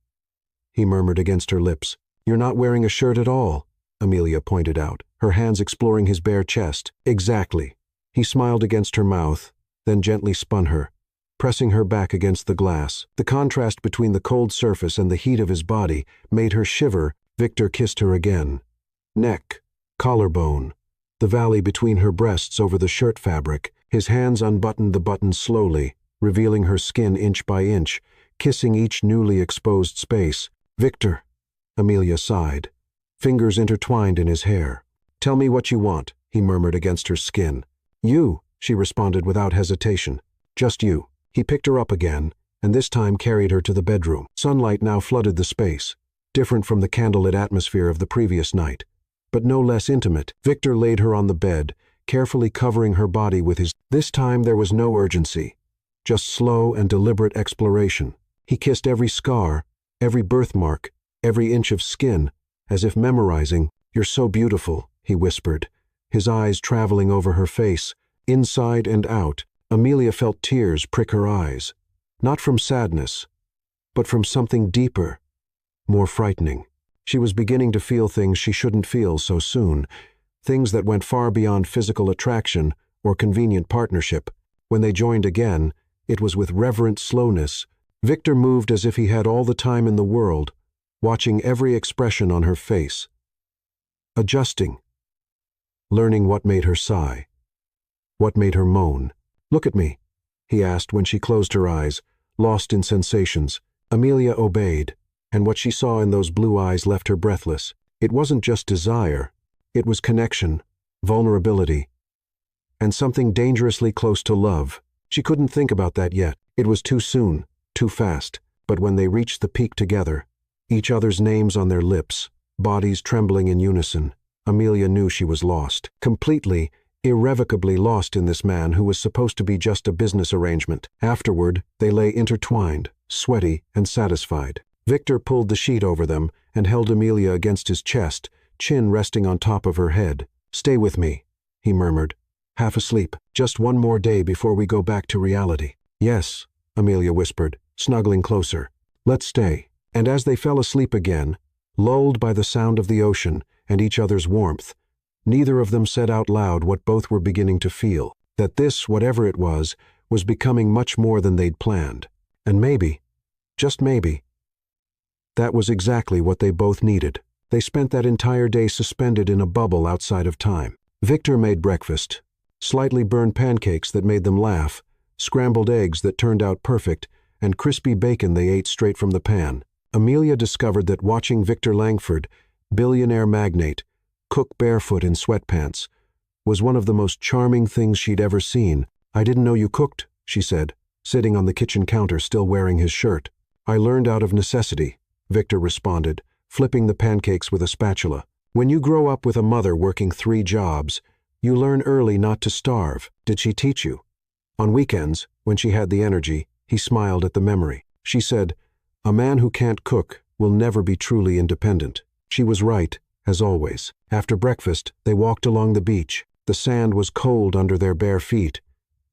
he murmured against her lips. "You're not wearing a shirt at all," Amelia pointed out, her hands exploring his bare chest. "Exactly." He smiled against her mouth, then gently spun her, pressing her back against the glass. The contrast between the cold surface and the heat of his body made her shiver. Victor kissed her again. Neck, collarbone, the valley between her breasts over the shirt fabric. His hands unbuttoned the buttons slowly, revealing her skin inch by inch, kissing each newly exposed space. "Victor," Amelia sighed, fingers intertwined in his hair. "Tell me what you want," he murmured against her skin. "You," she responded without hesitation. "Just you." He picked her up again, and this time carried her to the bedroom. Sunlight now flooded the space, different from the candlelit atmosphere of the previous night, but no less intimate. Victor laid her on the bed, carefully covering her body with his. This time there was no urgency, just slow and deliberate exploration. He kissed every scar, every birthmark, every inch of skin, as if memorizing. "You're so beautiful," he whispered, his eyes traveling over her face, inside and out. Amelia felt tears prick her eyes, not from sadness, but from something deeper, more frightening. She was beginning to feel things she shouldn't feel so soon, things that went far beyond physical attraction or convenient partnership. When they joined again, it was with reverent slowness. Victor moved as if he had all the time in the world, watching every expression on her face, adjusting, learning what made her sigh, what made her moan. "Look at me," he asked when she closed her eyes, lost in sensations. Amelia obeyed, and what she saw in those blue eyes left her breathless. It wasn't just desire, it was connection, vulnerability, and something dangerously close to love. She couldn't think about that yet. It was too soon, too fast. But when they reached the peak together, each other's names on their lips, bodies trembling in unison, Amelia knew she was lost. Completely, irrevocably lost in this man who was supposed to be just a business arrangement. Afterward, they lay intertwined, sweaty and satisfied. Victor pulled the sheet over them and held Amelia against his chest, chin resting on top of her head. "Stay with me," he murmured, half asleep. "Just one more day before we go back to reality." "Yes," Amelia whispered, snuggling closer. "Let's stay." And as they fell asleep again, lulled by the sound of the ocean and each other's warmth, neither of them said out loud what both were beginning to feel, that this, whatever it was becoming much more than they'd planned. And maybe, just maybe, that was exactly what they both needed. They spent that entire day suspended in a bubble outside of time. Victor made breakfast, slightly burned pancakes that made them laugh, scrambled eggs that turned out perfect, and crispy bacon they ate straight from the pan. Amelia discovered that watching Victor Langford, billionaire magnate, cook barefoot in sweatpants, was one of the most charming things she'd ever seen. "I didn't know you cooked," she said, sitting on the kitchen counter still wearing his shirt. "I learned out of necessity," Victor responded, flipping the pancakes with a spatula. "When you grow up with a mother working 3 jobs, you learn early not to starve." "Did she teach you?" "On weekends, when she had the energy," He smiled at the memory. She said, "A man who can't cook will never be truly independent." She was right, as always. After breakfast, they walked along the beach. The sand was cold under their bare feet,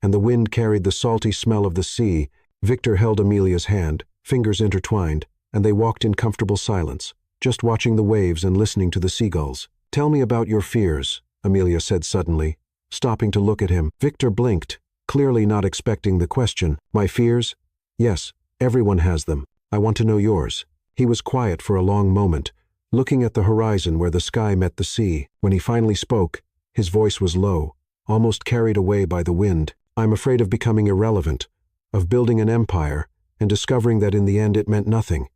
and the wind carried the salty smell of the sea. Victor held Amelia's hand, fingers intertwined, and they walked in comfortable silence, just watching the waves and listening to the seagulls. "Tell me about your fears," Amelia said suddenly, stopping to look at him. Victor blinked, clearly not expecting the question. "My fears? Yes, everyone has them. I want to know yours." He was quiet for a long moment, looking at the horizon where the sky met the sea. When he finally spoke, his voice was low, almost carried away by the wind. "I'm afraid of becoming irrelevant, of building an empire, and discovering that in the end it meant nothing,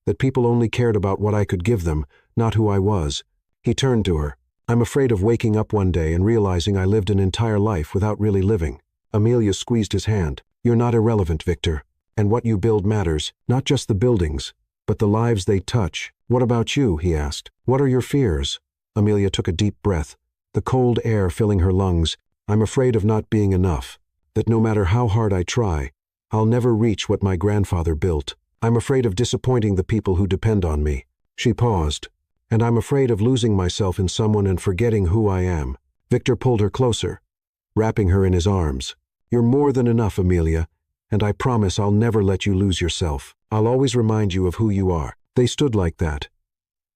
that people only cared about what I could give them, not who I was." He turned to her. "I'm afraid of waking up one day and realizing I lived an entire life without really living." Amelia squeezed his hand. "You're not irrelevant, Victor. And what you build matters, not just the buildings, but the lives they touch." "What about you?" he asked. "What are your fears?" Amelia took a deep breath, the cold air filling her lungs. "I'm afraid of not being enough, that no matter how hard I try, I'll never reach what my grandfather built. I'm afraid of disappointing the people who depend on me." She paused. "And I'm afraid of losing myself in someone and forgetting who I am." Victor pulled her closer, wrapping her in his arms. "You're more than enough, Amelia, and I promise I'll never let you lose yourself. I'll always remind you of who you are." They stood like that,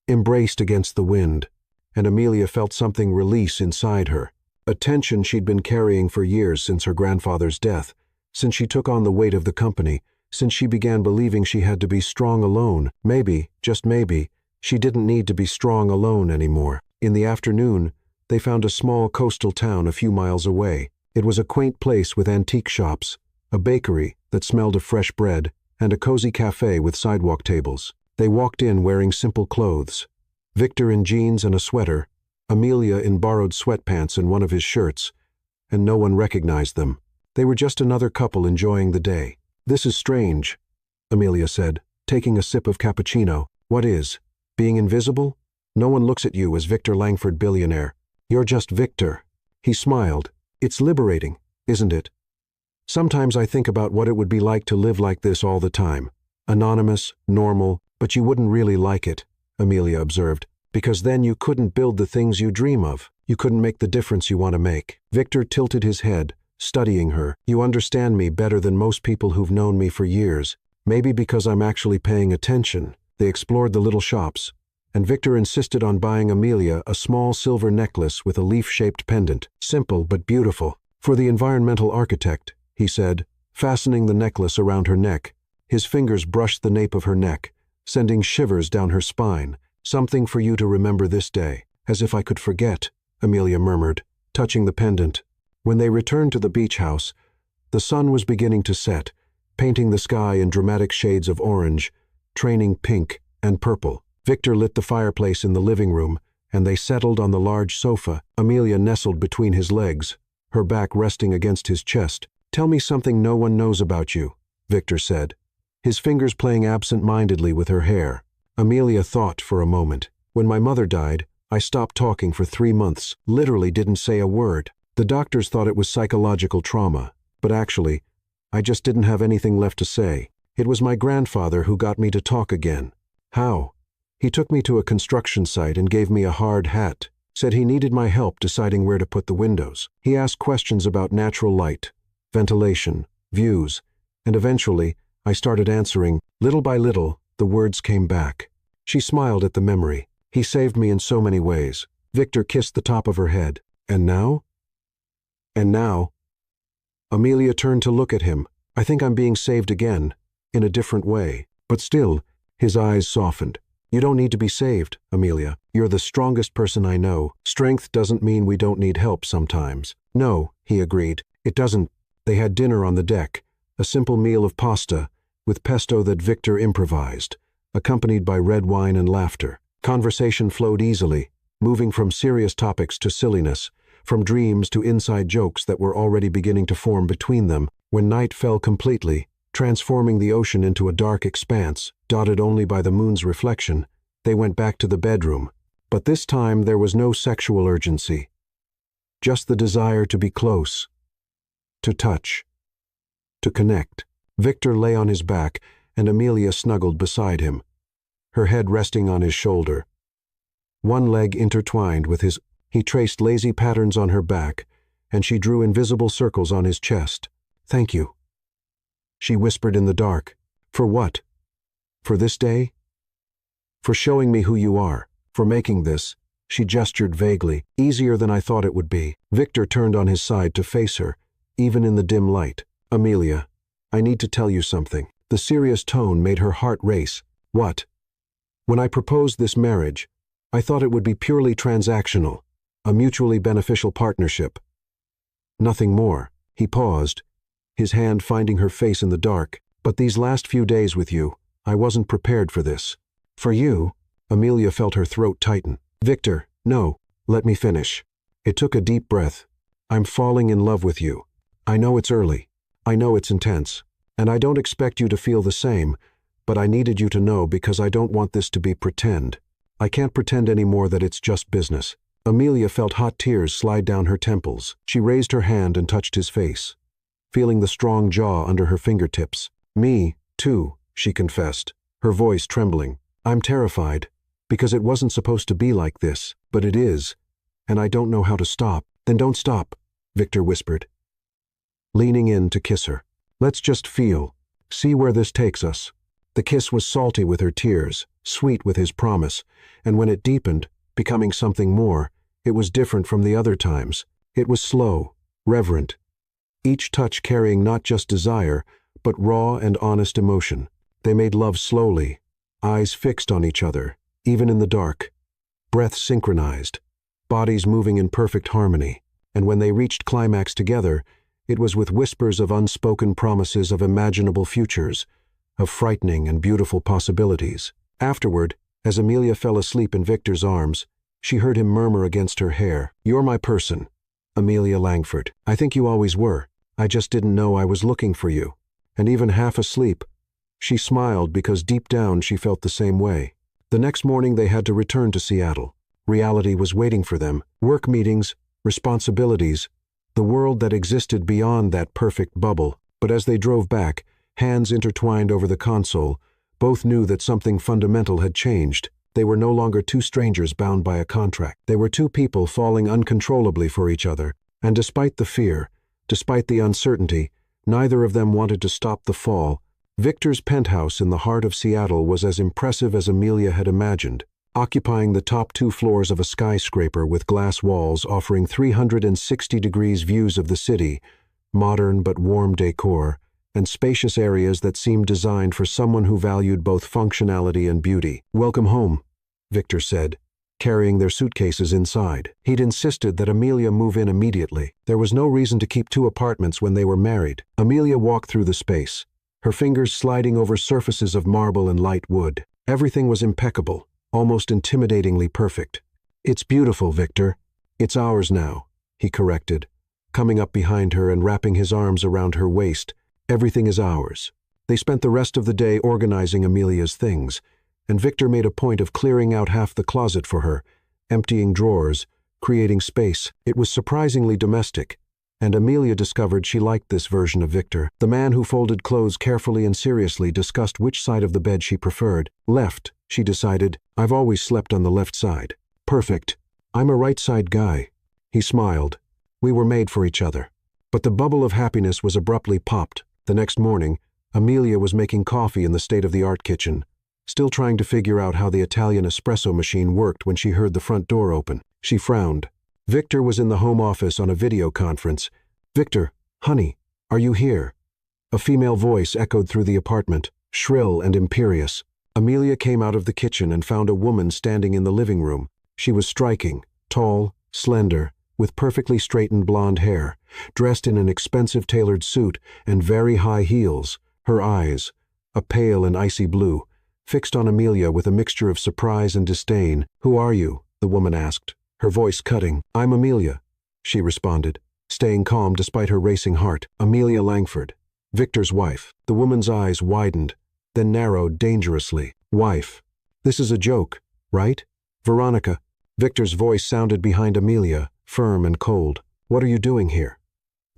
embraced against the wind, and Amelia felt something release inside her, a tension she'd been carrying for years since her grandfather's death, since she took on the weight of the company, since she began believing she had to be strong alone. Maybe, just maybe, she didn't need to be strong alone anymore. In the afternoon, they found a small coastal town a few miles away. It was a quaint place with antique shops, a bakery that smelled of fresh bread, and a cozy cafe with sidewalk tables. They walked in wearing simple clothes. Victor in jeans and a sweater, Amelia in borrowed sweatpants and one of his shirts, and no one recognized them. They were just another couple enjoying the day. "This is strange," Amelia said, taking a sip of cappuccino. "What is? Being invisible? No one looks at you as Victor Langford, billionaire. You're just Victor." He smiled. "It's liberating, isn't it? Sometimes I think about what it would be like to live like this all the time. Anonymous, normal, but you wouldn't really like it," Amelia observed, "because then you couldn't build the things you dream of. You couldn't make the difference you want to make." Victor tilted his head, studying her. "You understand me better than most people who've known me for years. Maybe because I'm actually paying attention." They explored the little shops, and Victor insisted on buying Amelia a small silver necklace with a leaf-shaped pendant. "Simple but beautiful. For the environmental architect," he said, fastening the necklace around her neck. His fingers brushed the nape of her neck, sending shivers down her spine. "Something for you to remember this day." "As if I could forget," Amelia murmured, touching the pendant. When they returned to the beach house, the sun was beginning to set, painting the sky in dramatic shades of orange, training pink and purple. Victor lit the fireplace in the living room, and they settled on the large sofa. Amelia nestled between his legs, her back resting against his chest. "Tell me something no one knows about you," Victor said, his fingers playing absent-mindedly with her hair. Amelia thought for a moment. "When my mother died, I stopped talking for 3 months, literally didn't say a word. The doctors thought it was psychological trauma, but actually, I just didn't have anything left to say. It was my grandfather who got me to talk again." "How?" "He took me to a construction site and gave me a hard hat, said he needed my help deciding where to put the windows. He asked questions about natural light, ventilation, views, and eventually, I started answering. Little by little, the words came back." She smiled at the memory. "He saved me in so many ways." Victor kissed the top of her head. "And now?" "And now?" Amelia turned to look at him. "I think I'm being saved again, in a different way." But still, his eyes softened. "You don't need to be saved, Amelia. You're the strongest person I know. Strength doesn't mean we don't need help sometimes." "No," he agreed. "It doesn't." They had dinner on the deck, a simple meal of pasta, with pesto that Victor improvised, accompanied by red wine and laughter. Conversation flowed easily, moving from serious topics to silliness, from dreams to inside jokes that were already beginning to form between them. When night fell completely, transforming the ocean into a dark expanse, dotted only by the moon's reflection, they went back to the bedroom. But this time there was no sexual urgency, just the desire to be close, to touch, to connect. Victor lay on his back, and Amelia snuggled beside him, her head resting on his shoulder. One leg intertwined with his. He traced lazy patterns on her back, and she drew invisible circles on his chest. "Thank you," she whispered in the dark. "For what? For this day? For showing me who you are, for making this," she gestured vaguely, "easier than I thought it would be." Victor turned on his side to face her, even in the dim light. "Amelia, I need to tell you something." The serious tone made her heart race. "What?" "When I proposed this marriage, I thought it would be purely transactional, a mutually beneficial partnership. Nothing more." He paused, his hand finding her face in the dark. "But these last few days with you, I wasn't prepared for this." "For you?" Amelia felt her throat tighten. "Victor, no, let me finish." It took a deep breath. "I'm falling in love with you. I know it's early. I know it's intense. And I don't expect you to feel the same, but I needed you to know because I don't want this to be pretend. I can't pretend anymore that it's just business." Amelia felt hot tears slide down her temples. She raised her hand and touched his face, feeling the strong jaw under her fingertips. "Me, too," she confessed, her voice trembling. "I'm terrified, because it wasn't supposed to be like this, but it is, and I don't know how to stop." "Then don't stop," Victor whispered, leaning in to kiss her. "Let's just feel, see where this takes us." The kiss was salty with her tears, sweet with his promise, and when it deepened, becoming something more, it was different from the other times. It was slow, reverent, each touch carrying not just desire, but raw and honest emotion. They made love slowly, eyes fixed on each other, even in the dark, breaths synchronized, bodies moving in perfect harmony. And when they reached climax together, it was with whispers of unspoken promises of imaginable futures, of frightening and beautiful possibilities. Afterward, as Amelia fell asleep in Victor's arms, she heard him murmur against her hair, "You're my person, Amelia Langford. I think you always were. I just didn't know I was looking for you." And even half asleep, she smiled because deep down she felt the same way. The next morning they had to return to Seattle. Reality was waiting for them. Work meetings, responsibilities, the world that existed beyond that perfect bubble. But as they drove back, hands intertwined over the console, both knew that something fundamental had changed. They were no longer two strangers bound by a contract. They were two people falling uncontrollably for each other, and despite the fear, despite the uncertainty, neither of them wanted to stop the fall. Victor's penthouse in the heart of Seattle was as impressive as Amelia had imagined, occupying the top 2 floors of a skyscraper with glass walls offering 360 degrees views of the city, modern but warm decor, and spacious areas that seemed designed for someone who valued both functionality and beauty. "Welcome home," Victor said, carrying their suitcases inside. He'd insisted that Amelia move in immediately. There was no reason to keep 2 apartments when they were married. Amelia walked through the space, her fingers sliding over surfaces of marble and light wood. Everything was impeccable, almost intimidatingly perfect. "It's beautiful, Victor. It's ours now," he corrected, coming up behind her and wrapping his arms around her waist. "Everything is ours." They spent the rest of the day organizing Amelia's things, and Victor made a point of clearing out half the closet for her, emptying drawers, creating space. It was surprisingly domestic, and Amelia discovered she liked this version of Victor. The man who folded clothes carefully and seriously discussed which side of the bed she preferred. "Left," she decided. "I've always slept on the left side." "Perfect. I'm a right-side guy." He smiled. "We were made for each other." But the bubble of happiness was abruptly popped. The next morning, Amelia was making coffee in the state-of-the-art kitchen, still trying to figure out how the Italian espresso machine worked when she heard the front door open. She frowned. Victor was in the home office on a video conference. "Victor, honey, are you here?" A female voice echoed through the apartment, shrill and imperious. Amelia came out of the kitchen and found a woman standing in the living room. She was striking, tall, slender, with perfectly straightened blonde hair, dressed in an expensive tailored suit and very high heels. Her eyes, a pale and icy blue, fixed on Amelia with a mixture of surprise and disdain. "Who are you?" the woman asked, her voice cutting. "I'm Amelia," she responded, staying calm despite her racing heart. "Amelia Langford, Victor's wife." The woman's eyes widened, then narrowed dangerously. "Wife. This is a joke, right? Veronica." Victor's voice sounded behind Amelia, firm and cold. "What are you doing here?"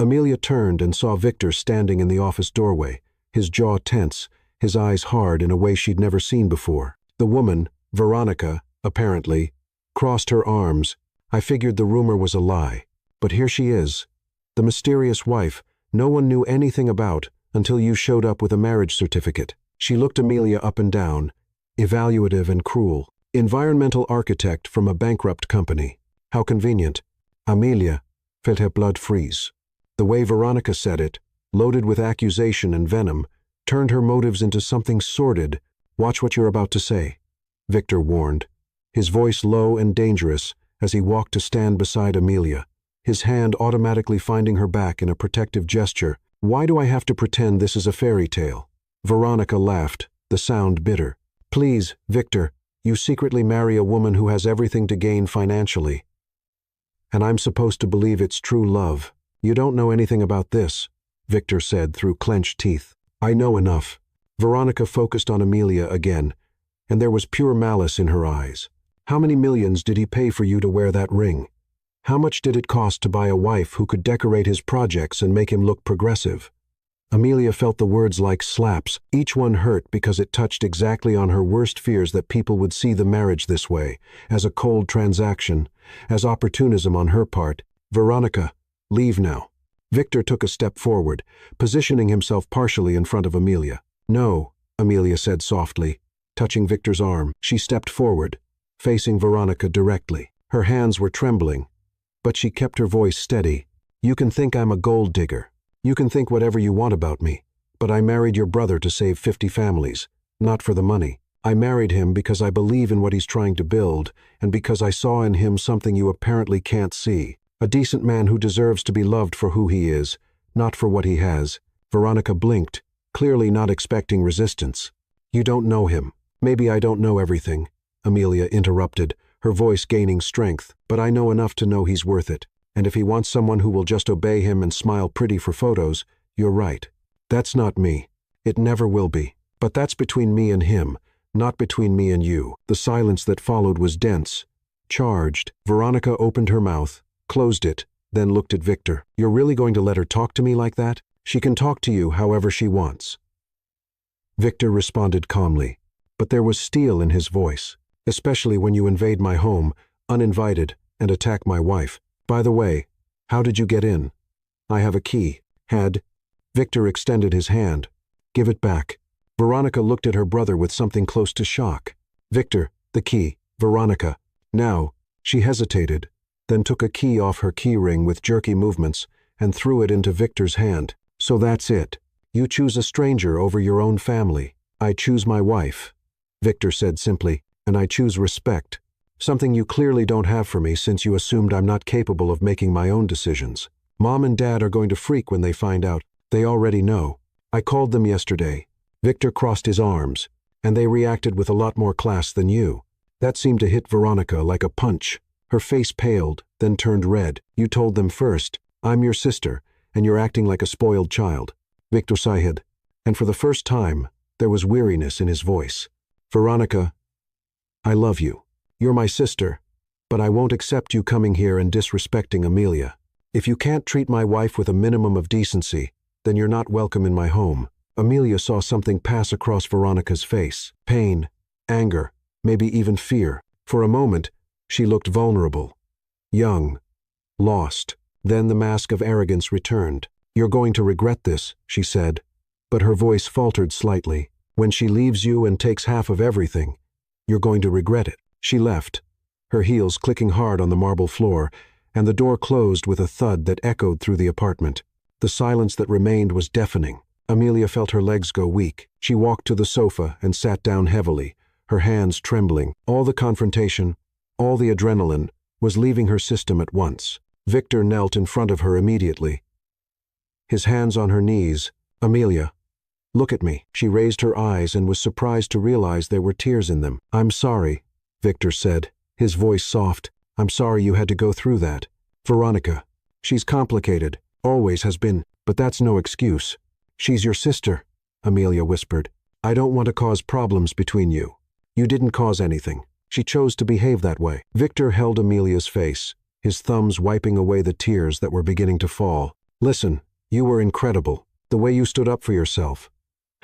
Amelia turned and saw Victor standing in the office doorway, his jaw tense, his eyes hard in a way she'd never seen before. The woman, Veronica, apparently, crossed her arms. I figured the rumor was a lie. But here she is. The mysterious wife no one knew anything about until you showed up with a marriage certificate. She looked Amelia up and down, evaluative and cruel. Environmental architect from a bankrupt company. How convenient. Amelia felt her blood freeze. The way Veronica said it, loaded with accusation and venom, turned her motives into something sordid. Watch what you're about to say, Victor warned, his voice low and dangerous as he walked to stand beside Amelia, his hand automatically finding her back in a protective gesture. Why do I have to pretend this is a fairy tale? Veronica laughed, the sound bitter. Please, Victor, you secretly marry a woman who has everything to gain financially. And I'm supposed to believe it's true love. You don't know anything about this, Victor said through clenched teeth. I know enough. Veronica focused on Amelia again, and there was pure malice in her eyes. How many millions did he pay for you to wear that ring? How much did it cost to buy a wife who could decorate his projects and make him look progressive? Amelia felt the words like slaps, each one hurt because it touched exactly on her worst fears that people would see the marriage this way, as a cold transaction, as opportunism on her part. Veronica, leave now. Victor took a step forward, positioning himself partially in front of Amelia. No, Amelia said softly, touching Victor's arm. She stepped forward, facing Veronica directly. Her hands were trembling, but she kept her voice steady. You can think I'm a gold digger. You can think whatever you want about me, but I married your brother to save 50 families, not for the money. I married him because I believe in what he's trying to build, and because I saw in him something you apparently can't see. A decent man who deserves to be loved for who he is, not for what he has. Veronica blinked, clearly not expecting resistance. You don't know him. Maybe I don't know everything, Amelia interrupted, her voice gaining strength, but I know enough to know he's worth it. And if he wants someone who will just obey him and smile pretty for photos, you're right. That's not me. It never will be. But that's between me and him, not between me and you. The silence that followed was dense, charged. Veronica opened her mouth, closed it, then looked at Victor. You're really going to let her talk to me like that? She can talk to you however she wants. Victor responded calmly, but there was steel in his voice, especially when you invade my home, uninvited, and attack my wife. By the way, how did you get in? I have a key. Victor extended his hand. Give it back. Veronica looked at her brother with something close to shock. Victor, the key. Veronica. Now, she hesitated, then took a key off her key ring with jerky movements and threw it into Victor's hand. So that's it. You choose a stranger over your own family. I choose my wife, Victor said simply, and I choose respect. Something you clearly don't have for me since you assumed I'm not capable of making my own decisions. Mom and Dad are going to freak when they find out. They already know. I called them yesterday. Victor crossed his arms, and they reacted with a lot more class than you. That seemed to hit Veronica like a punch. Her face paled, then turned red. You told them first, I'm your sister, and you're acting like a spoiled child. Victor sighed, and for the first time, there was weariness in his voice. Veronica, I love you. You're my sister, but I won't accept you coming here and disrespecting Amelia. If you can't treat my wife with a minimum of decency, then you're not welcome in my home. Amelia saw something pass across Veronica's face. Pain, anger, maybe even fear. For a moment, she looked vulnerable, young, lost. Then the mask of arrogance returned. You're going to regret this, she said, but her voice faltered slightly. When she leaves you and takes half of everything, you're going to regret it. She left, her heels clicking hard on the marble floor, and the door closed with a thud that echoed through the apartment. The silence that remained was deafening. Amelia felt her legs go weak. She walked to the sofa and sat down heavily, her hands trembling. All the confrontation, all the adrenaline, was leaving her system at once. Victor knelt in front of her immediately, his hands on her knees. Amelia, look at me. She raised her eyes and was surprised to realize there were tears in them. I'm sorry, Victor said, his voice soft. I'm sorry you had to go through that. Veronica, she's complicated, always has been, but that's no excuse. She's your sister, Amelia whispered. I don't want to cause problems between you. You didn't cause anything. She chose to behave that way. Victor held Amelia's face, his thumbs wiping away the tears that were beginning to fall. Listen, you were incredible. The way you stood up for yourself.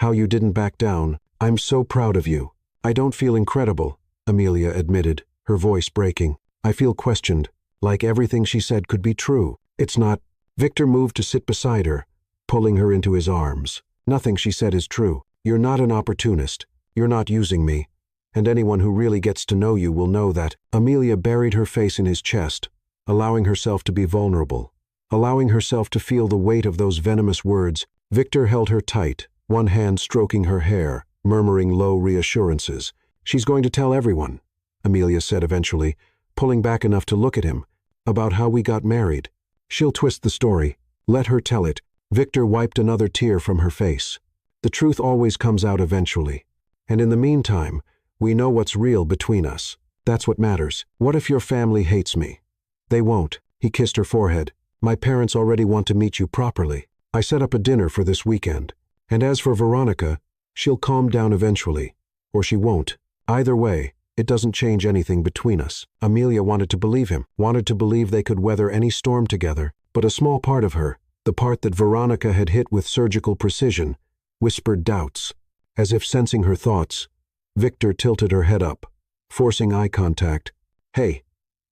how you didn't back down. I'm so proud of you. I don't feel incredible, Amelia admitted, her voice breaking. I feel questioned, like everything she said could be true. It's not. Victor moved to sit beside her, pulling her into his arms. Nothing she said is true. You're not an opportunist. You're not using me. And anyone who really gets to know you will know that. Amelia buried her face in his chest, allowing herself to be vulnerable, allowing herself to feel the weight of those venomous words. Victor held her tight, one hand stroking her hair, murmuring low reassurances. She's going to tell everyone, Amelia said eventually, pulling back enough to look at him, about how we got married. She'll twist the story. Let her tell it. Victor wiped another tear from her face. The truth always comes out eventually. And in the meantime, we know what's real between us. That's what matters. What if your family hates me? They won't. He kissed her forehead. My parents already want to meet you properly. I set up a dinner for this weekend. And as for Veronica, she'll calm down eventually. Or she won't. Either way, it doesn't change anything between us. Amelia wanted to believe him, wanted to believe they could weather any storm together. But a small part of her, the part that Veronica had hit with surgical precision, whispered doubts. As if sensing her thoughts, Victor tilted her head up, forcing eye contact. Hey,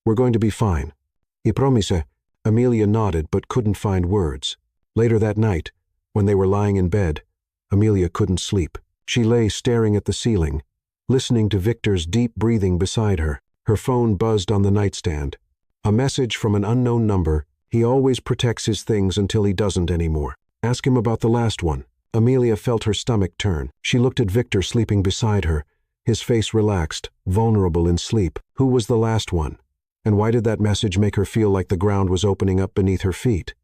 we're going to be fine. I promise. Amelia nodded but couldn't find words. Later that night, when they were lying in bed, Amelia couldn't sleep. She lay staring at the ceiling, listening to Victor's deep breathing beside her. Her phone buzzed on the nightstand. A message from an unknown number. He always protects his things until he doesn't anymore. Ask him about the last one. Amelia felt her stomach turn. She looked at Victor sleeping beside her, his face relaxed, vulnerable in sleep. Who was the last one? And why did that message make her feel like the ground was opening up beneath her feet?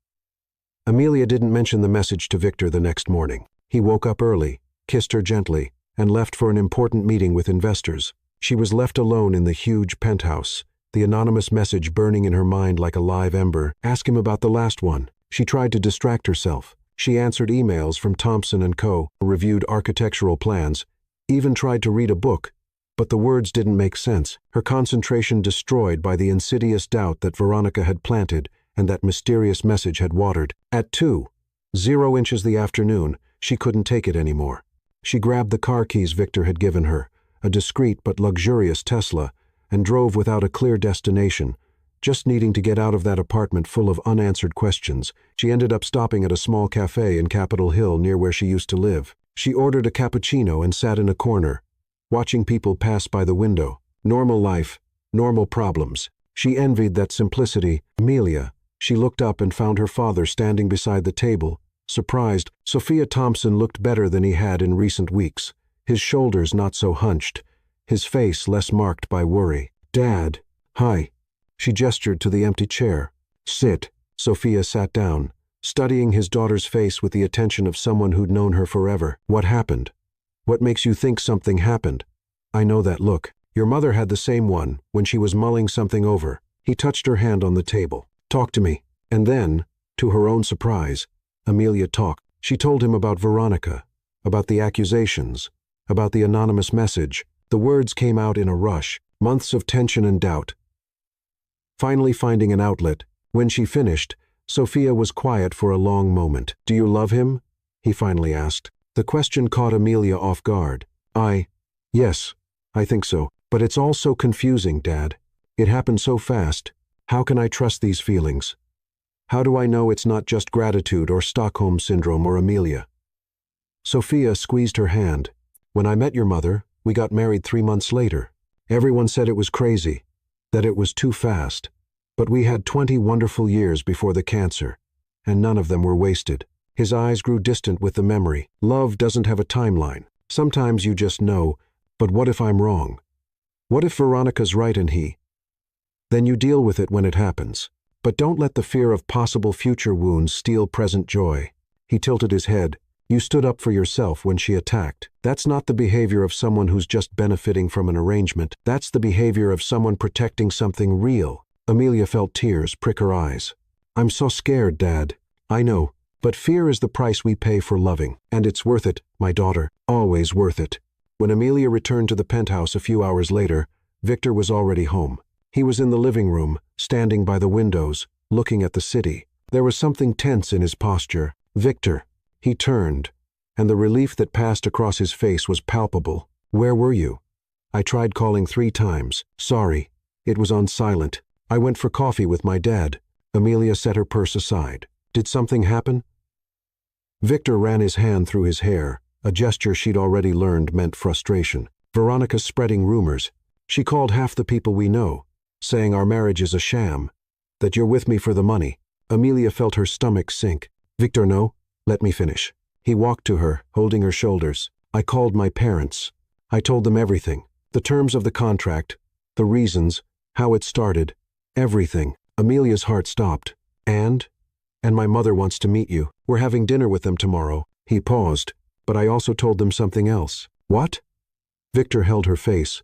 Amelia didn't mention the message to Victor the next morning. He woke up early, kissed her gently, and left for an important meeting with investors. She was left alone in the huge penthouse, the anonymous message burning in her mind like a live ember. Ask him about the last one. She tried to distract herself. She answered emails from Thompson & Co., reviewed architectural plans, even tried to read a book, but the words didn't make sense, her concentration destroyed by the insidious doubt that Veronica had planted and that mysterious message had watered. At 2:00 inches the afternoon, she couldn't take it anymore. She grabbed the car keys Victor had given her, a discreet but luxurious Tesla, and drove without a clear destination, just needing to get out of that apartment full of unanswered questions. She ended up stopping at a small cafe in Capitol Hill near where she used to live. She ordered a cappuccino and sat in a corner, watching people pass by the window. Normal life, normal problems. She envied that simplicity. Amelia. She looked up and found her father standing beside the table, surprised. Sophia Thompson looked better than he had in recent weeks, his shoulders not so hunched, his face less marked by worry. Dad. Hi. She gestured to the empty chair. Sit. Sophia sat down, studying his daughter's face with the attention of someone who'd known her forever. What happened? What makes you think something happened? I know that look. Your mother had the same one when she was mulling something over. He touched her hand on the table. Talk to me. And then, to her own surprise, Amelia talked. She told him about Veronica, about the accusations, about the anonymous message. The words came out in a rush, months of tension and doubt. Finally finding an outlet, when she finished, Sophia was quiet for a long moment. Do you love him? He finally asked. The question caught Amelia off guard. Yes, I think so. But it's all so confusing, Dad. It happened so fast. How can I trust these feelings? How do I know it's not just gratitude or Stockholm Syndrome or Amelia? Sophia squeezed her hand. When I met your mother, we got married 3 months later. Everyone said it was crazy, that it was too fast. But we had 20 wonderful years before the cancer, and none of them were wasted. His eyes grew distant with the memory. Love doesn't have a timeline. Sometimes you just know, but what if I'm wrong? What if Veronica's right and he? Then you deal with it when it happens. But don't let the fear of possible future wounds steal present joy. He tilted his head. You stood up for yourself when she attacked. That's not the behavior of someone who's just benefiting from an arrangement. That's the behavior of someone protecting something real. Amelia felt tears prick her eyes. I'm so scared, Dad. I know, but fear is the price we pay for loving. And it's worth it, my daughter. Always worth it. When Amelia returned to the penthouse a few hours later, Victor was already home. He was in the living room, standing by the windows, looking at the city. There was something tense in his posture. Victor. He turned, and the relief that passed across his face was palpable. "Where were you?" "I tried calling 3 times. Sorry. It was on silent. I went for coffee with my dad." Amelia set her purse aside. "Did something happen?" Victor ran his hand through his hair, a gesture she'd already learned meant frustration. "Veronica's spreading rumors. She called half the people we know, saying our marriage is a sham, that you're with me for the money." Amelia felt her stomach sink. "Victor, no. Let me finish." He walked to her, holding her shoulders. "I called my parents. I told them everything. The terms of the contract, the reasons, how it started, everything." Amelia's heart stopped. And my mother wants to meet you. We're having dinner with them tomorrow." He paused. "But I also told them something else." "What?" Victor held her face,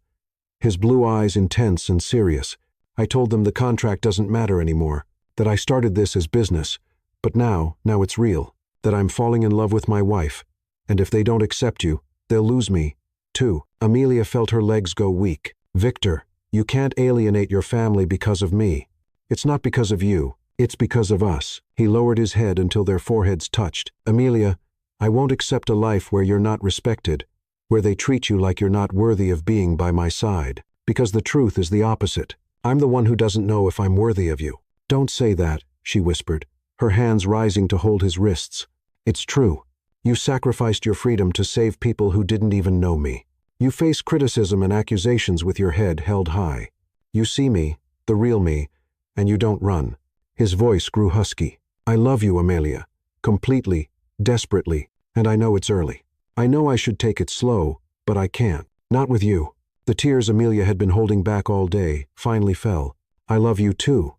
his blue eyes intense and serious. "I told them the contract doesn't matter anymore, that I started this as business, but now it's real, that I'm falling in love with my wife, and if they don't accept you, they'll lose me, too." Amelia felt her legs go weak. "Victor, you can't alienate your family because of me. It's not because of you. It's because of us." He lowered his head until their foreheads touched. "Amelia, I won't accept a life where you're not respected, where they treat you like you're not worthy of being by my side. Because the truth is the opposite. I'm the one who doesn't know if I'm worthy of you." "Don't say that," she whispered, her hands rising to hold his wrists. "It's true. You sacrificed your freedom to save people who didn't even know me. You face criticism and accusations with your head held high. You see me, the real me, and you don't run." His voice grew husky. "I love you, Amelia. Completely, desperately, and I know it's early. I know I should take it slow, but I can't. Not with you." The tears Amelia had been holding back all day finally fell. "I love you too,"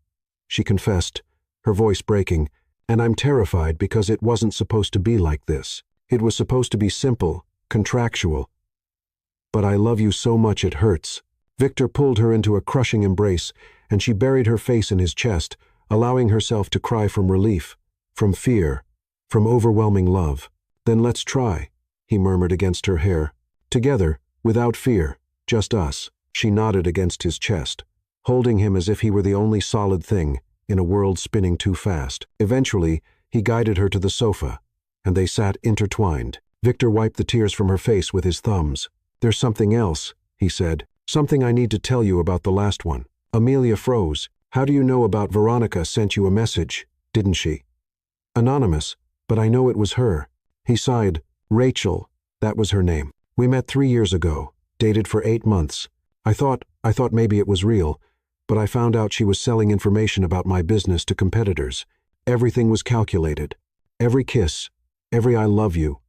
she confessed, her voice breaking, "and I'm terrified because it wasn't supposed to be like this. It was supposed to be simple, contractual. But I love you so much it hurts." Victor pulled her into a crushing embrace, and she buried her face in his chest, allowing herself to cry from relief, from fear, from overwhelming love. "Then let's try," he murmured against her hair. "Together, without fear, just us." She nodded against his chest, holding him as if he were the only solid thing in a world spinning too fast. Eventually, he guided her to the sofa, and they sat intertwined. Victor wiped the tears from her face with his thumbs. "There's something else," he said. "Something I need to tell you about the last one." Amelia froze. "How do you know about Veronica sent you a message, didn't she?" "Anonymous, but I know it was her." He sighed. "Rachel, that was her name. We met 3 years ago, dated for 8 months. I thought maybe it was real, but I found out she was selling information about my business to competitors. Everything was calculated. Every kiss, every I love you.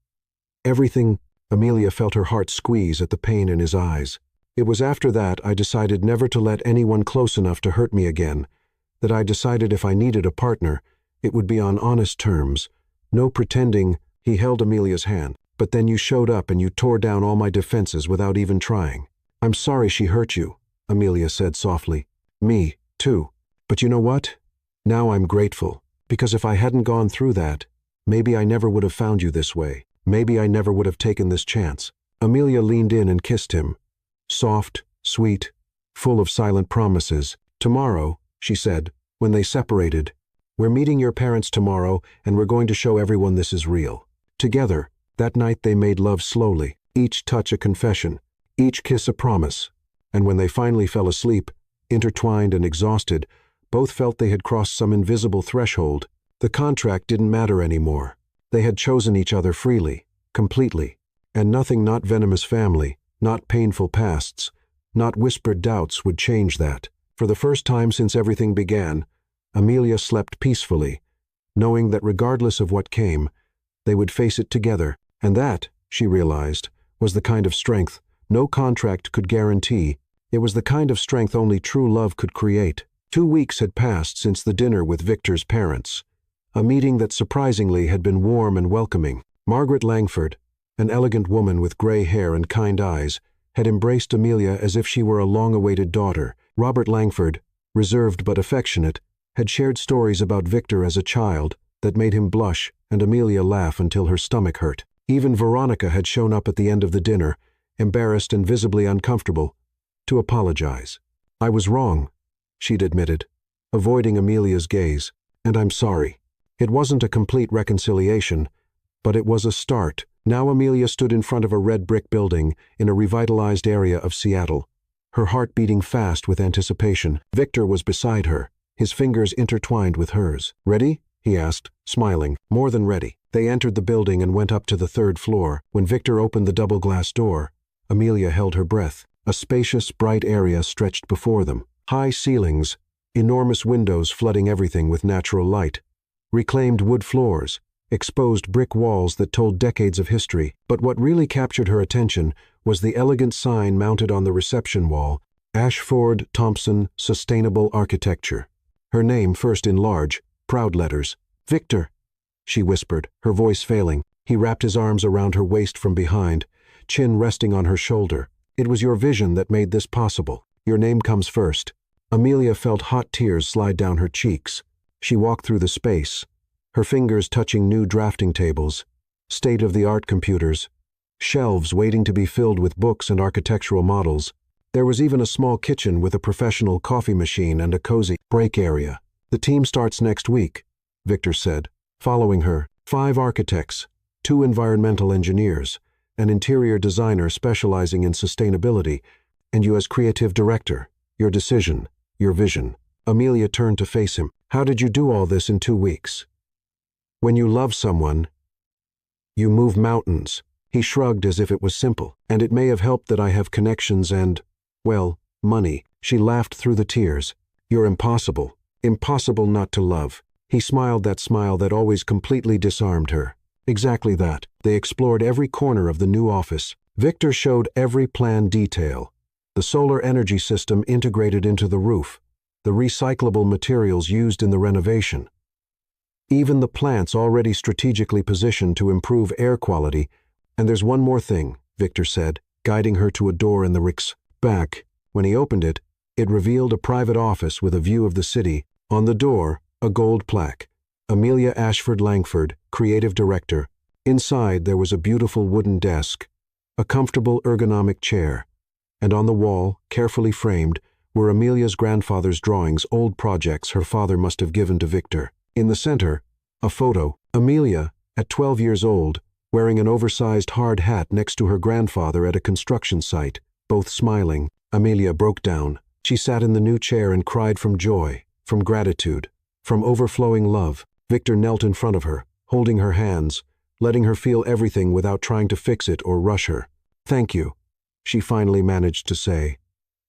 Everything." Amelia felt her heart squeeze at the pain in his eyes. "It was after that I decided never to let anyone close enough to hurt me again, that I decided if I needed a partner, it would be on honest terms. No pretending." He held Amelia's hand. "But then you showed up and you tore down all my defenses without even trying." "I'm sorry she hurt you," Amelia said softly. "Me, too. But you know what? Now I'm grateful, because if I hadn't gone through that, maybe I never would have found you this way. Maybe I never would have taken this chance." Amelia leaned in and kissed him. Soft, sweet, full of silent promises. "Tomorrow," she said, when they separated, "we're meeting your parents tomorrow, and we're going to show everyone this is real." Together, that night they made love slowly, each touch a confession, each kiss a promise, and when they finally fell asleep, intertwined and exhausted, both felt they had crossed some invisible threshold. The contract didn't matter anymore. They had chosen each other freely, completely, and nothing not venomous family, not painful pasts, not whispered doubts would change that. For the first time since everything began, Amelia slept peacefully, knowing that regardless of what came, they would face it together, and that, she realized, was the kind of strength no contract could guarantee. It was the kind of strength only true love could create. 2 weeks had passed since the dinner with Victor's parents, a meeting that surprisingly had been warm and welcoming. Margaret Langford, an elegant woman with gray hair and kind eyes, had embraced Amelia as if she were a long-awaited daughter. Robert Langford, reserved but affectionate, had shared stories about Victor as a child that made him blush and Amelia laugh until her stomach hurt. Even Veronica had shown up at the end of the dinner, embarrassed and visibly uncomfortable, to apologize. "I was wrong," she'd admitted, avoiding Amelia's gaze, "and I'm sorry." It wasn't a complete reconciliation, but it was a start. Now Amelia stood in front of a red brick building in a revitalized area of Seattle, her heart beating fast with anticipation. Victor was beside her, his fingers intertwined with hers. "Ready?" he asked, smiling. "More than ready." They entered the building and went up to the third floor. When Victor opened the double glass door, Amelia held her breath. A spacious, bright area stretched before them. High ceilings, enormous windows flooding everything with natural light, reclaimed wood floors, exposed brick walls that told decades of history. But what really captured her attention was the elegant sign mounted on the reception wall, Ashford Thompson Sustainable Architecture. Her name first in large, proud letters. "Victor," she whispered, her voice failing. He wrapped his arms around her waist from behind, chin resting on her shoulder. "It was your vision that made this possible. Your name comes first." Amelia felt hot tears slide down her cheeks. She walked through the space, her fingers touching new drafting tables, state-of-the-art computers, shelves waiting to be filled with books and architectural models. There was even a small kitchen with a professional coffee machine and a cozy break area. "The team starts next week," Victor said. Following her, 5 architects, 2 environmental engineers, an interior designer specializing in sustainability, and you as creative director. Your decision, your vision. Amelia turned to face him. "How did you do all this in 2 weeks?" "When you love someone, you move mountains." He shrugged as if it was simple. "And it may have helped that I have connections and, well, money." She laughed through the tears. "You're impossible. Impossible not to love." He smiled that smile that always completely disarmed her. Exactly that. They explored every corner of the new office. Victor showed every plan detail. The solar energy system integrated into the roof, the recyclable materials used in the renovation, even the plants already strategically positioned to improve air quality. "And there's one more thing," Victor said, guiding her to a door in the rick's back. When he opened it, it revealed a private office with a view of the city. On the door, a gold plaque, Amelia Ashford Langford, Creative Director. Inside there was a beautiful wooden desk, a comfortable ergonomic chair, and on the wall, carefully framed, were Amelia's grandfather's drawings, old projects her father must have given to Victor. In the center, a photo. Amelia, at 12 years old, wearing an oversized hard hat next to her grandfather at a construction site, both smiling. Amelia broke down. She sat in the new chair and cried from joy, from gratitude, from overflowing love. Victor knelt in front of her, holding her hands, letting her feel everything without trying to fix it or rush her. "Thank you," she finally managed to say.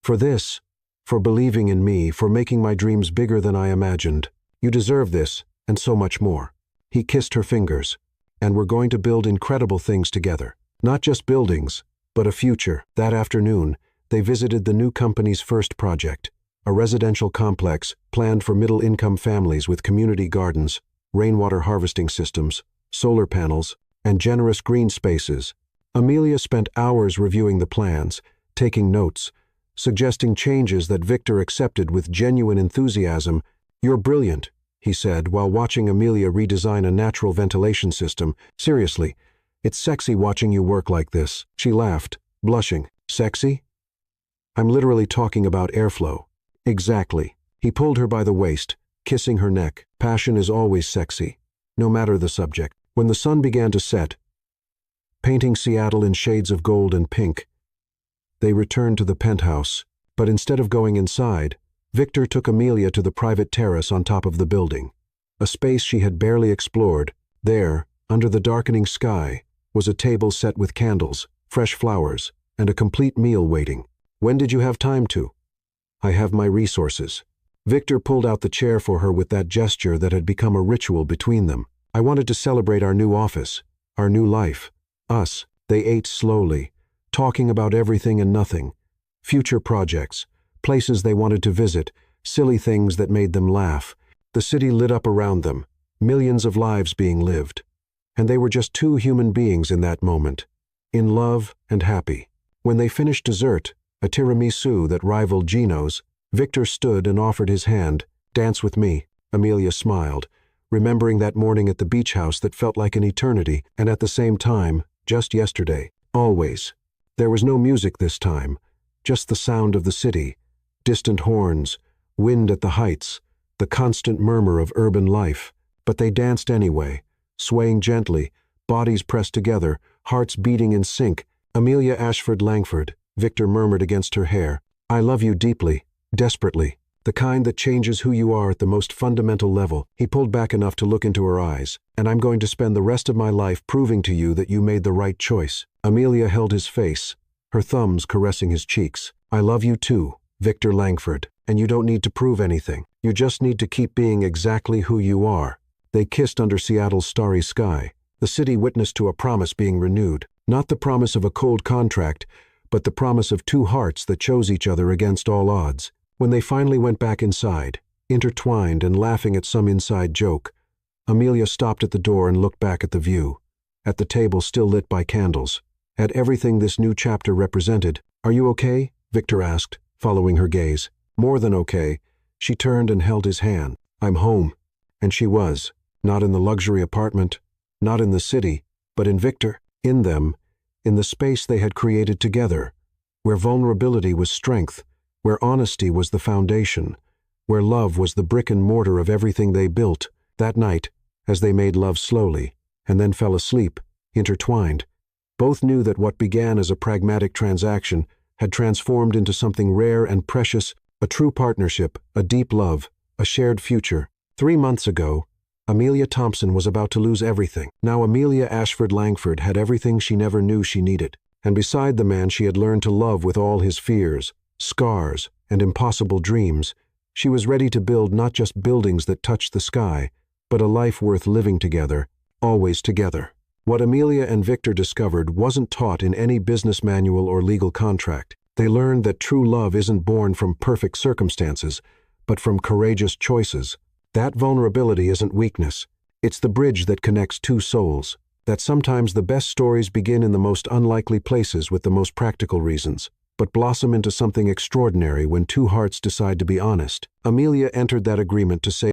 "For this, for believing in me, for making my dreams bigger than I imagined. You deserve this, and so much more." He kissed her fingers. "And we're going to build incredible things together. Not just buildings, but a future." That afternoon, they visited the new company's first project, a residential complex planned for middle-income families with community gardens, rainwater harvesting systems, solar panels, and generous green spaces. Amelia spent hours reviewing the plans, taking notes, suggesting changes that Victor accepted with genuine enthusiasm. "You're brilliant," he said, while watching Amelia redesign a natural ventilation system. "Seriously, it's sexy watching you work like this." She laughed, blushing. "Sexy? I'm literally talking about airflow." "Exactly." He pulled her by the waist, kissing her neck. "Passion is always sexy, no matter the subject." When the sun began to set, painting Seattle in shades of gold and pink, they returned to the penthouse. But instead of going inside, Victor took Amelia to the private terrace on top of the building, a space she had barely explored. There, under the darkening sky, was a table set with candles, fresh flowers, and a complete meal waiting. "When did you have time to?" "I have my resources." Victor pulled out the chair for her with that gesture that had become a ritual between them. "I wanted to celebrate our new office, our new life, us." They ate slowly, talking about everything and nothing, future projects, places they wanted to visit, silly things that made them laugh. The city lit up around them, millions of lives being lived. And they were just 2 human beings in that moment, in love and happy. When they finished dessert, a tiramisu that rivaled Gino's, Victor stood and offered his hand. "Dance with me." Amelia smiled, remembering that morning at the beach house that felt like an eternity, and at the same time, just yesterday. Always. There was no music this time, just the sound of the city, distant horns, wind at the heights, the constant murmur of urban life. But they danced anyway, swaying gently, bodies pressed together, hearts beating in sync. "Amelia Ashford Langford," Victor murmured against her hair. "I love you deeply, desperately, the kind that changes who you are at the most fundamental level." He pulled back enough to look into her eyes. "And I'm going to spend the rest of my life proving to you that you made the right choice." Amelia held his face, her thumbs caressing his cheeks. "I love you too, Victor Langford, and you don't need to prove anything. You just need to keep being exactly who you are." They kissed under Seattle's starry sky, the city witness to a promise being renewed. Not the promise of a cold contract, but the promise of two hearts that chose each other against all odds. When they finally went back inside, intertwined and laughing at some inside joke, Amelia stopped at the door and looked back at the view, at the table still lit by candles, at everything this new chapter represented. "Are you okay?" Victor asked, following her gaze. "More than okay." She turned and held his hand. "I'm home." And she was, not in the luxury apartment, not in the city, but in Victor, in them, in the space they had created together, where vulnerability was strength, where honesty was the foundation, where love was the brick and mortar of everything they built. That night, as they made love slowly, and then fell asleep, intertwined, both knew that what began as a pragmatic transaction had transformed into something rare and precious, a true partnership, a deep love, a shared future. 3 months ago, Amelia Thompson was about to lose everything. Now Amelia Ashford Langford had everything she never knew she needed. And beside the man she had learned to love with all his fears, scars, and impossible dreams, she was ready to build not just buildings that touched the sky, but a life worth living together, always together. What Amelia and Victor discovered wasn't taught in any business manual or legal contract. They learned that true love isn't born from perfect circumstances, but from courageous choices. That vulnerability isn't weakness. It's the bridge that connects two souls. That sometimes the best stories begin in the most unlikely places with the most practical reasons, but blossom into something extraordinary when two hearts decide to be honest. Amelia entered that agreement to say